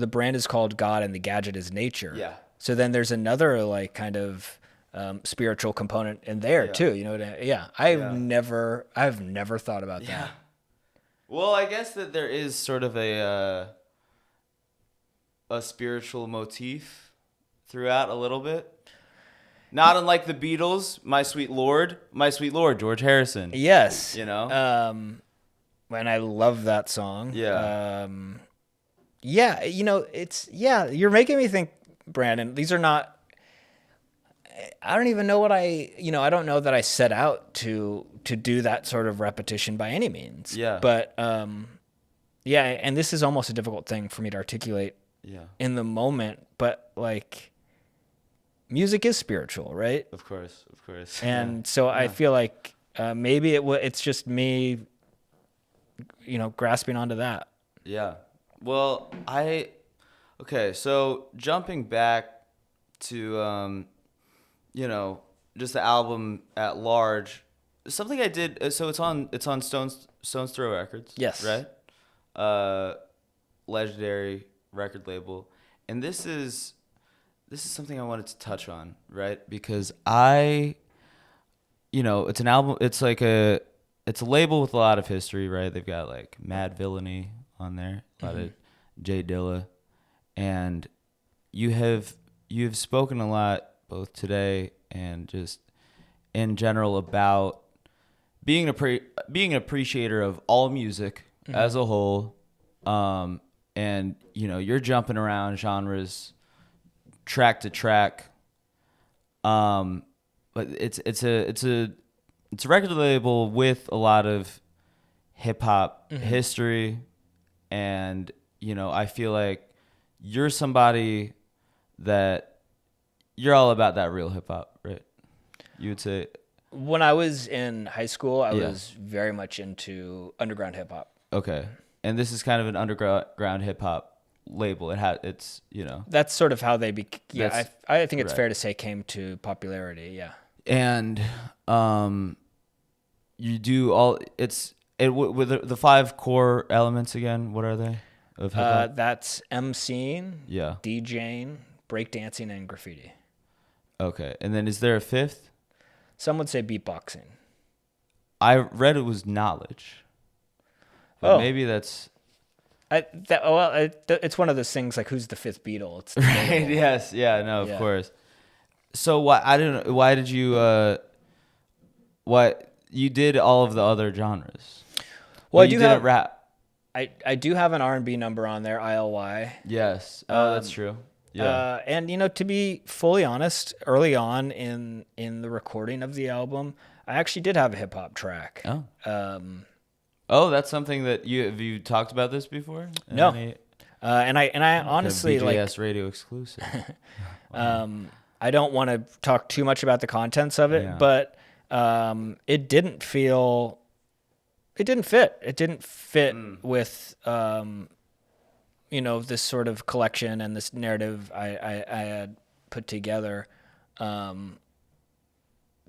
brand is called God and the gadget is nature. Yeah. So then there's another kind of spiritual component in there too. You know what I've never thought about that. Well, I guess that there is sort of a spiritual motif throughout a little bit. Not unlike the Beatles, My Sweet Lord, George Harrison. Yes. You know? And I love that song. Yeah. You're making me think, Brandon, these are not, I don't even know what I don't know that I set out to do that sort of repetition by any means. Yeah. But, and this is almost a difficult thing for me to articulate in the moment, but like, music is spiritual, right? Of course. And so I feel like maybe it's just me, grasping onto that. Yeah. Well, so jumping back to, just the album at large, something I did, so it's on Stone's Throw Records. Yes. Right? Legendary record label. And this is something I wanted to touch on, right? Because it's an album, it's a label with a lot of history, right? They've got like Mad Villainy on there, a lot of Jay Dilla, and you've spoken a lot both today and just in general about being an appreciator of all music as a whole, and you're jumping around genres, track to track, but it's a record label with a lot of hip hop history, and I feel like you're somebody that you're all about that real hip hop, right? You would say. When I was in high school, I was very much into underground hip hop. Okay, and this is kind of an underground hip hop label. It's that's sort of how they I think it's fair to say came to popularity. Yeah. And you do all with the 5 core elements again. What are they of hip hop? That's MCing, yeah, DJing, breakdancing, and graffiti. Okay, and then is there a 5th? Some would say beatboxing. I read it was knowledge. But maybe that's. It's one of those things like who's the 5th Beatle? It's right. Yes. Yeah. No. Of course. So why did you you did all of the other genres? Well, you didn't rap. I do have an R&B number on there, ILY. Yes. Oh, that's true. Yeah. And to be fully honest, early on in the recording of the album, I actually did have a hip hop track. Oh. That's something that have you talked about this before? No. And I honestly BJS Radio exclusive. I don't want to talk too much about the contents of it, but it didn't fit. It didn't fit with this sort of collection and this narrative I had put together.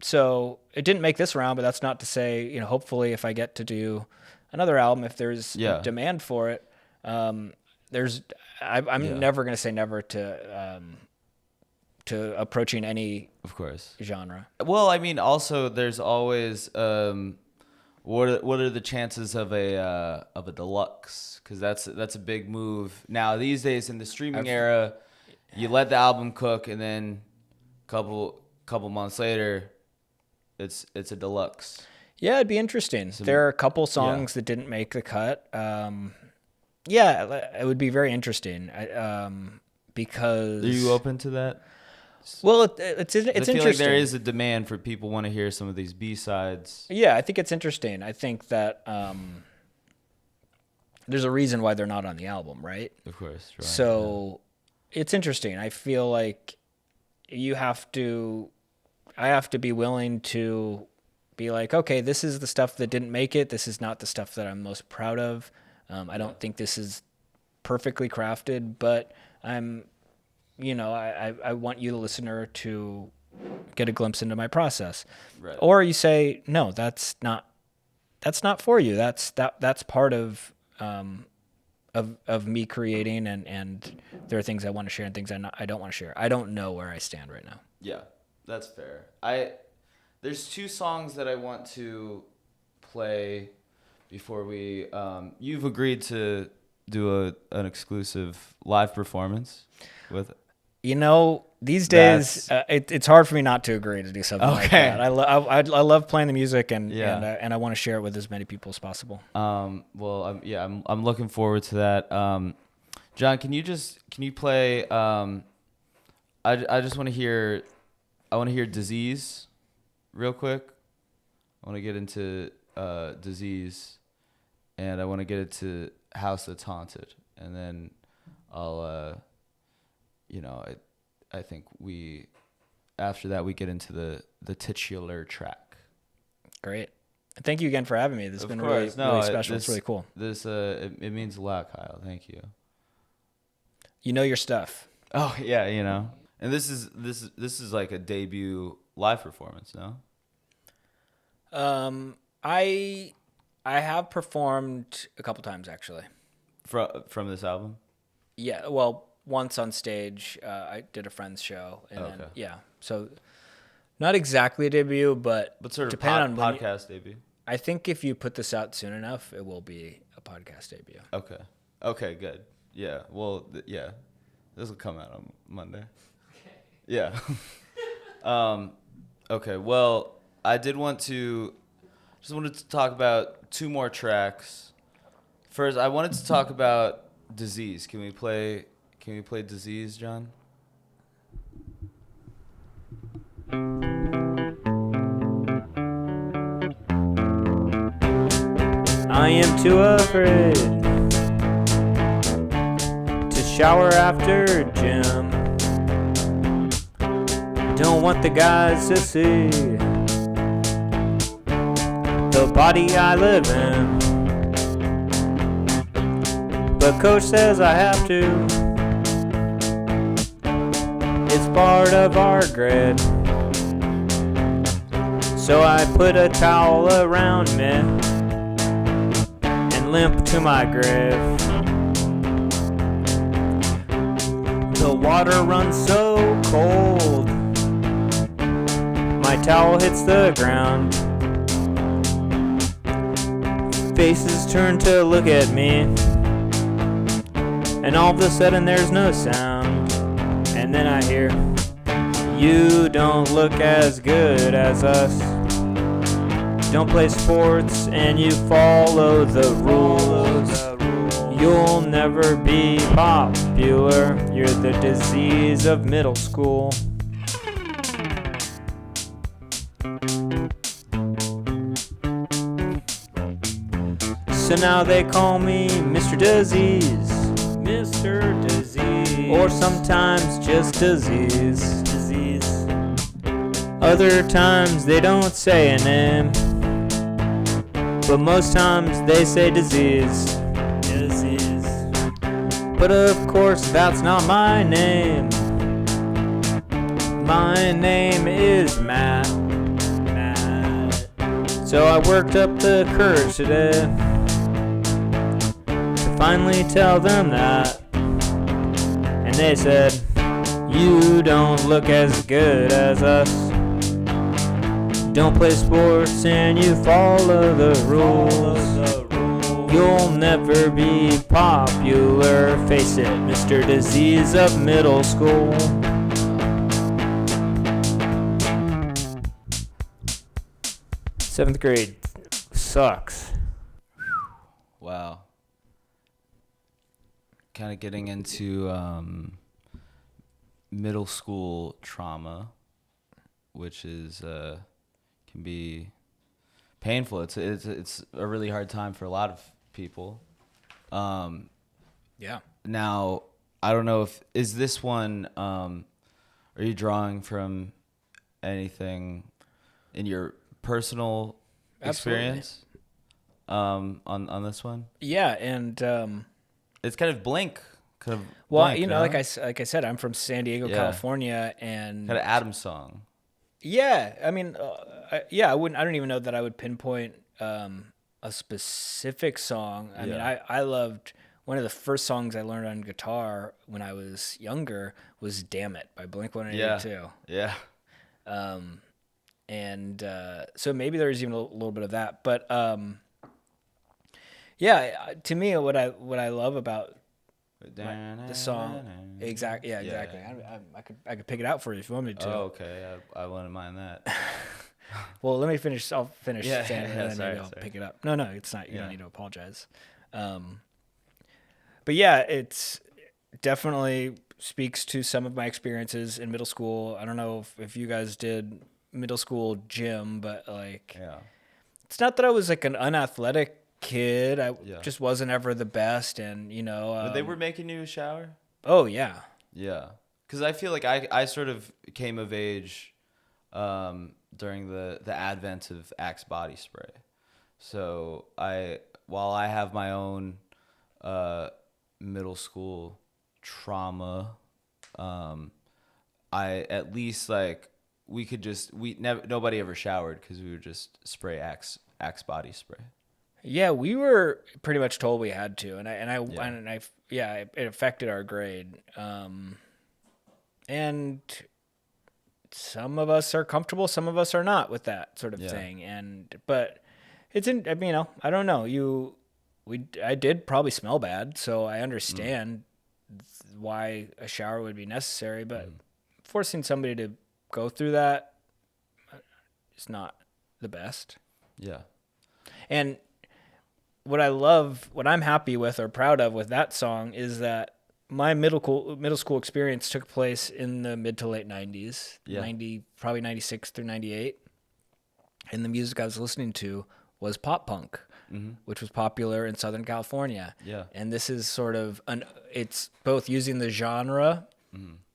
So it didn't make this round, but that's not to say, hopefully if I get to do another album, if there's a demand for it, I'm never going to say never to approaching any of course genre. Well, I mean, also there's always what are the chances of a deluxe? Because that's a big move now these days in the streaming era. You let the album cook, and then couple months later, it's a deluxe. Yeah, it'd be interesting. There are a couple songs that didn't make the cut. It would be very interesting. Because are you open to that? Well, it's I feel interesting. Like there is a demand for people want to hear some of these B-sides. Yeah, I think it's interesting. I think that there's a reason why they're not on the album, right? Of course. Right. So it's interesting. I feel like I have to be willing to be like, okay, this is the stuff that didn't make it. This is not the stuff that I'm most proud of. I don't think this is perfectly crafted, but I want you, the listener, to get a glimpse into my process. Right. Or you say, no, that's not for you. That's part of me creating, and there are things I want to share and things I don't want to share. I don't know where I stand right now. Yeah. That's fair. There's 2 songs that I want to play before we. You've agreed to do an exclusive live performance with. These days it's hard for me not to agree to do something like that. I love playing the music and I want to share it with as many people as possible. I'm looking forward to that. John, can you play? I just want to hear. I want to hear Disease, real quick. I want to get into Disease, and I want to get into House That's Haunted, and then I'll. I think after that we get into the titular track. Great. Thank you again for having me. This has been really special. It's really cool. It means a lot, Kyle. Thank you. You know your stuff. Oh yeah, And this is like a debut live performance, no? I have performed a couple times actually. From this album? Yeah, well, once on stage, I did a friend's show, and then, so not exactly a debut, but sort of podcast debut. I think if you put this out soon enough, it will be a podcast debut. Okay, good. Yeah, well, this will come out on Monday. Yeah. Okay, well, I wanted to talk about 2 more tracks. First, I wanted to talk about Disease. Can we play Disease, John? I am too afraid to shower after gym. Don't want the guys to see the body I live in. But coach says I have to. It's part of our grid. So I put a towel around me and limp to my grave. The water runs so cold, my towel hits the ground. Faces turn to look at me, and all of a sudden there's no sound. And then I hear, you don't look as good as us. Don't play sports and you follow the rules. You'll never be popular. You're the disease of middle school. So now they call me Mr. Disease. Mr. Disease. Or sometimes just Disease. Other times they don't say a name, but most times they say Disease. But of course that's not my name. My name is Matt. So I worked up the courage today to finally tell them that. And they said, you don't look as good as us. Don't play sports and you follow the rules. You'll never be popular. Face it, Mr. Disease of middle school. Seventh grade sucks. Wow. Kind of getting into middle school trauma, which is can be painful. It's a really hard time for a lot of people. Yeah. Now, I don't know is this one are you drawing from anything in your personal experience on this one? Yeah, and it's kind of blank. Like I said, I'm from San Diego, California, and kind of Adam's song. Yeah, I mean, I don't even know that I would pinpoint a specific song. I mean, I loved one of the first songs I learned on guitar when I was younger was "Dammit" by Blink-182. Yeah. And so maybe there's even a little bit of that. But yeah, to me, what I love about the song, exactly. I could pick it out for you if you want me to. Oh, okay. I wouldn't mind that. Well, let me finish. I'll finish Yeah, saying it, and then sorry. I'll pick it up. No, it's not. You don't need to apologize. But yeah, it's definitely speaks to some of my experiences in middle school. I don't know if you guys did middle school gym, but like, it's not that I was like an unathletic kid. I just wasn't ever the best, and But they were making you shower? Oh yeah. Yeah. Because I feel like I sort of came of age during the advent of Axe body spray. So while I have my own middle school trauma, I at least like nobody ever showered because we would just spray Axe body spray. Yeah, we were pretty much told we had to, it affected our grade. And some of us are comfortable, some of us are not with that sort of thing. But it's I don't know. I did probably smell bad, so I understand why a shower would be necessary, but forcing somebody to go through that is not the best. Yeah. And what I'm happy with or proud of with that song is that my middle school experience took place in the mid to late 90s, probably 96 through 98. And the music I was listening to was pop punk, which was popular in Southern California. Yeah. And this is sort of it's both using the genre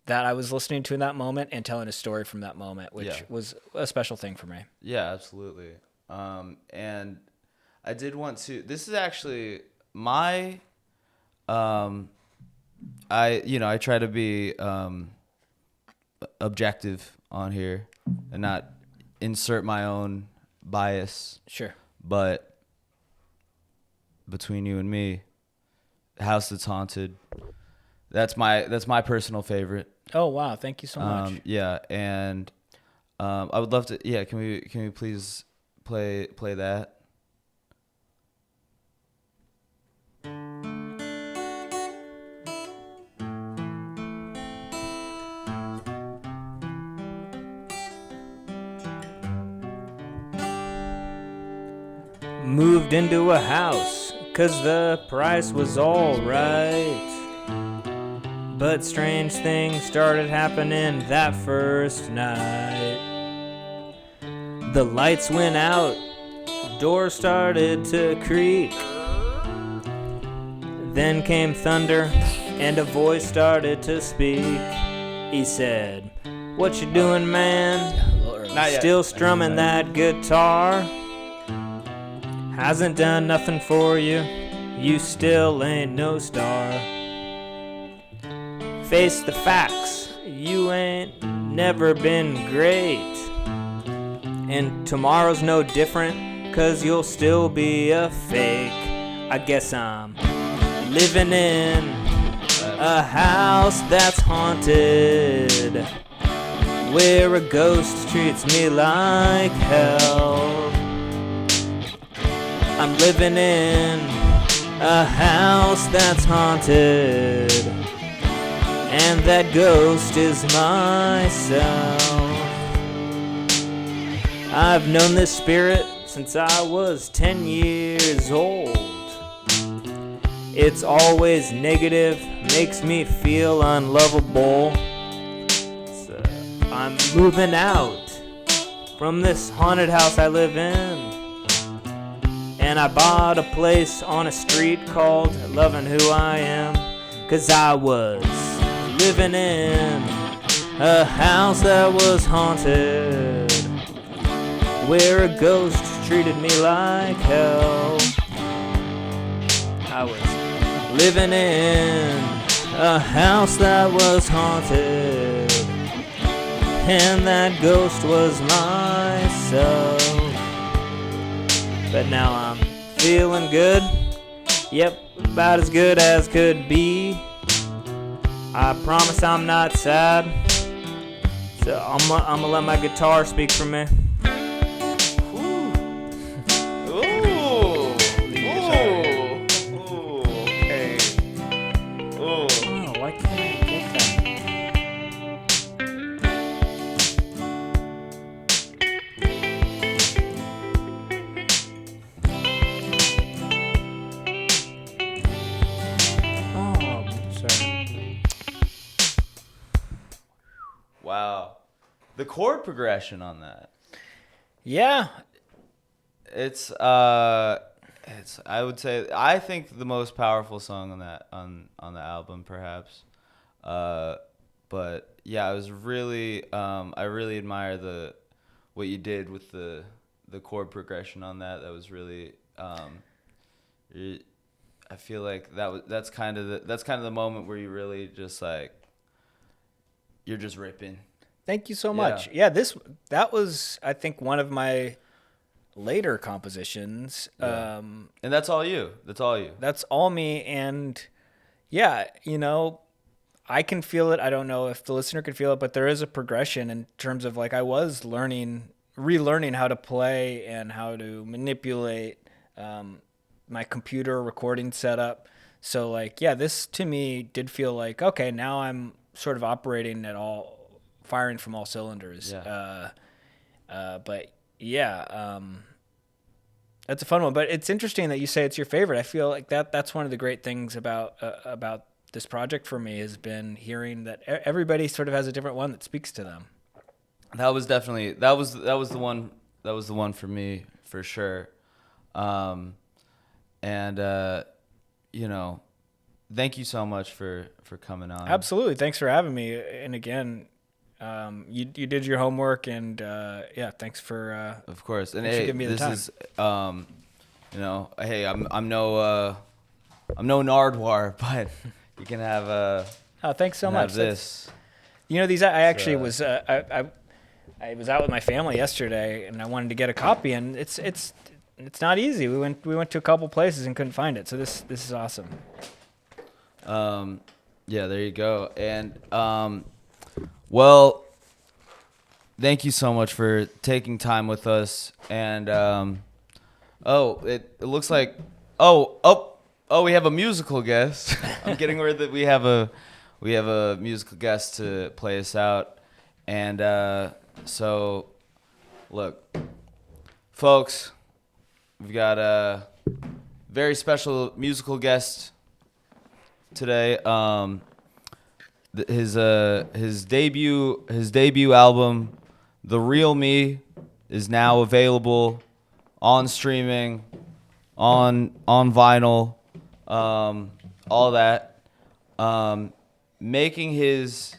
that I was listening to in that moment and telling a story from that moment, which was a special thing for me. Yeah, absolutely. And I did want to, this is actually my, I try to be objective on here and not insert my own bias. Sure. But between you and me, House That's Haunted, that's my personal favorite. Oh wow, thank you so much. Yeah, and I would love to. Yeah, can we please play that? Moved into a house 'cause the price was all right. But strange things started happening that first night. The lights went out, doors started to creak. Then came thunder and a voice started to speak. He said, "What you doing, man? Still strumming that guitar? Hasn't done nothing for you, you still ain't no star. Face the facts, you ain't never been great. And tomorrow's no different, 'cause you'll still be a fake. I guess I'm living in a house that's haunted, where a ghost treats me like hell. I'm living in a house that's haunted, and that ghost is myself. I've known this spirit since I was 10 years old. It's always negative, makes me feel unlovable. So I'm moving out from this haunted house I live in. And I bought a place on a street called Loving Who I Am, 'cause I was living in a house that was haunted, where a ghost treated me like hell. I was living in a house that was haunted, and that ghost was myself. But now I'm feeling good, yep, about as good as could be. I promise I'm not sad, So I'm gonna let my guitar speak for me. Wow. The chord progression on that. Yeah. It's I would say, I think the most powerful song on that on the album perhaps. But yeah, I was really I really admire what you did with the chord progression on that. That was really I feel like that's kind of the moment where you really just like, you're just ripping. Thank you so much. Yeah, that was, I think, one of my later compositions. Yeah. And that's all you. That's all you. That's all me. And yeah, I can feel it. I don't know if the listener can feel it, but there is a progression in terms of like, I was relearning how to play and how to manipulate my computer recording setup. So like, yeah, this to me did feel like, okay, now I'm sort of operating firing from all cylinders. Yeah. But yeah, that's a fun one. But it's interesting that you say it's your favorite. I feel like that's one of the great things about this project for me, has been hearing that everybody sort of has a different one that speaks to them. That was definitely that was the one for me for sure. Thank you so much for coming on. Absolutely. Thanks for having me. And again, you did your homework, and yeah, thanks for of course. And thanks for hey, giving me the time. Is hey, I'm no Nardwar, but you can have oh, thanks so much. This. These I actually was I was out with my family yesterday, and I wanted to get a copy, and it's not easy. We went to a couple places and couldn't find it. So this is awesome. Yeah, there you go. And well, thank you so much for taking time with us. And it looks like we have a musical guest. I'm getting word that we have a musical guest to play us out. And so look, folks, we've got a very special musical guest today. His debut album, The Real Me, is now available on streaming, on vinyl, all that. Making his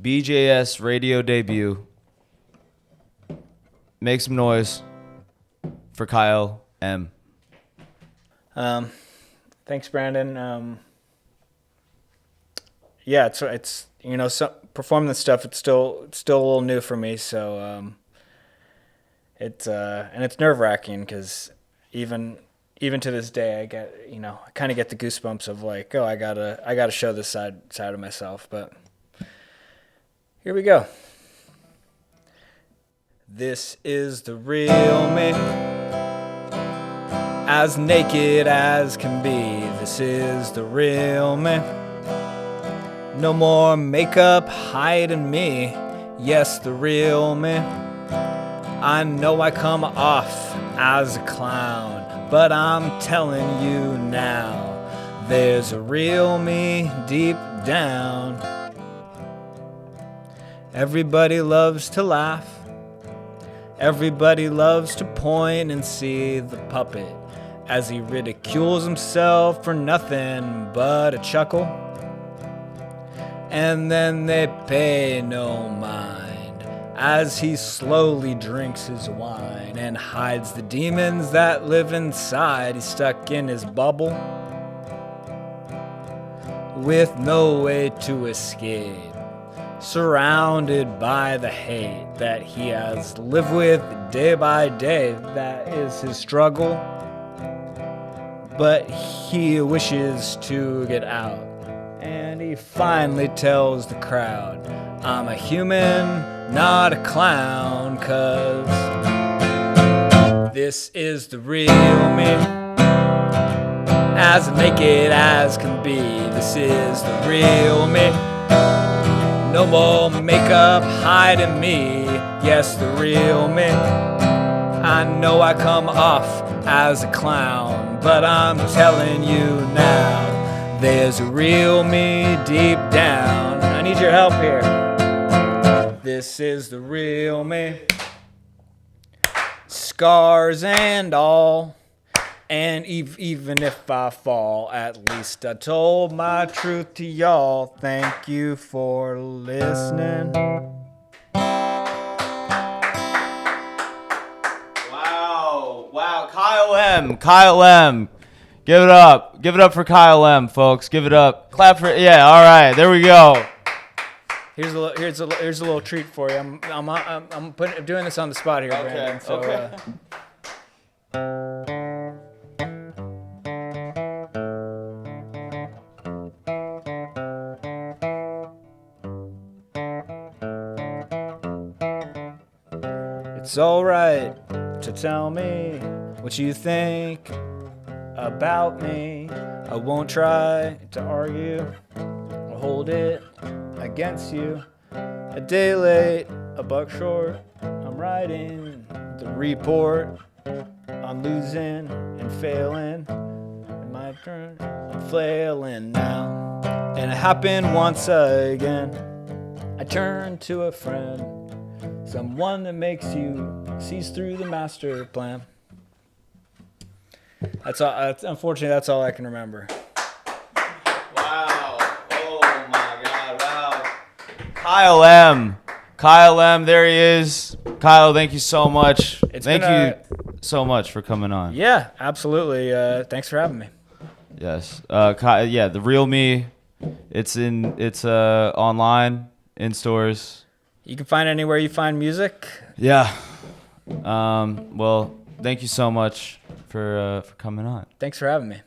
BJS Radio debut. Make some noise for Kyle M. Thanks, Brandon. Yeah, it's so performing this stuff, it's still a little new for me, so it's nerve-wracking, because even to this day I get I kind of get the goosebumps of like, oh, I gotta show this side of myself. But here we go. This is the real me, as naked as can be. This is the real me. No more makeup hiding me. Yes, the real me. I know I come off as a clown, but I'm telling you now, there's a real me deep down. Everybody loves to laugh. Everybody loves to point and see the puppet as he ridicules himself for nothing but a chuckle. And then they pay no mind as he slowly drinks his wine and hides the demons that live inside. He's stuck in his bubble with no way to escape, surrounded by the hate that he has to live with day by day. That is his struggle, but he wishes to get out. And he finally tells the crowd, I'm a human, not a clown, 'cause this is the real me, as naked as can be. This is the real me, no more makeup hiding me. Yes, the real me. I know I come off as a clown, but I'm telling you now, there's a real me deep down. I need your help here. This is the real me, scars and all. And even if I fall, at least I told my truth to y'all. Thank you for listening. Wow, Kyle M. Give it up for Kyle M, folks. Give it up. Clap for, yeah, all right, there we go. Here's a little treat for you. I'm doing this on the spot here, Brandon. So, it's all right to tell me what you think about me. I won't try to argue or hold it against you. A day late, a buck short. I'm writing the report. I'm losing and failing. In my turn, I'm flailing now. And it happened once again. I turn to a friend, someone that makes you sees through the master plan. That's all. Unfortunately, that's all I can remember. Wow. Oh, my God. Wow. Kyle M, there he is. Kyle, thank you so much. Thank you so much for coming on. Yeah, absolutely. Thanks for having me. Yes. Yeah, The Real Me. It's online, in stores. You can find it anywhere you find music. Yeah. Well, thank you so much for coming on. Thanks for having me.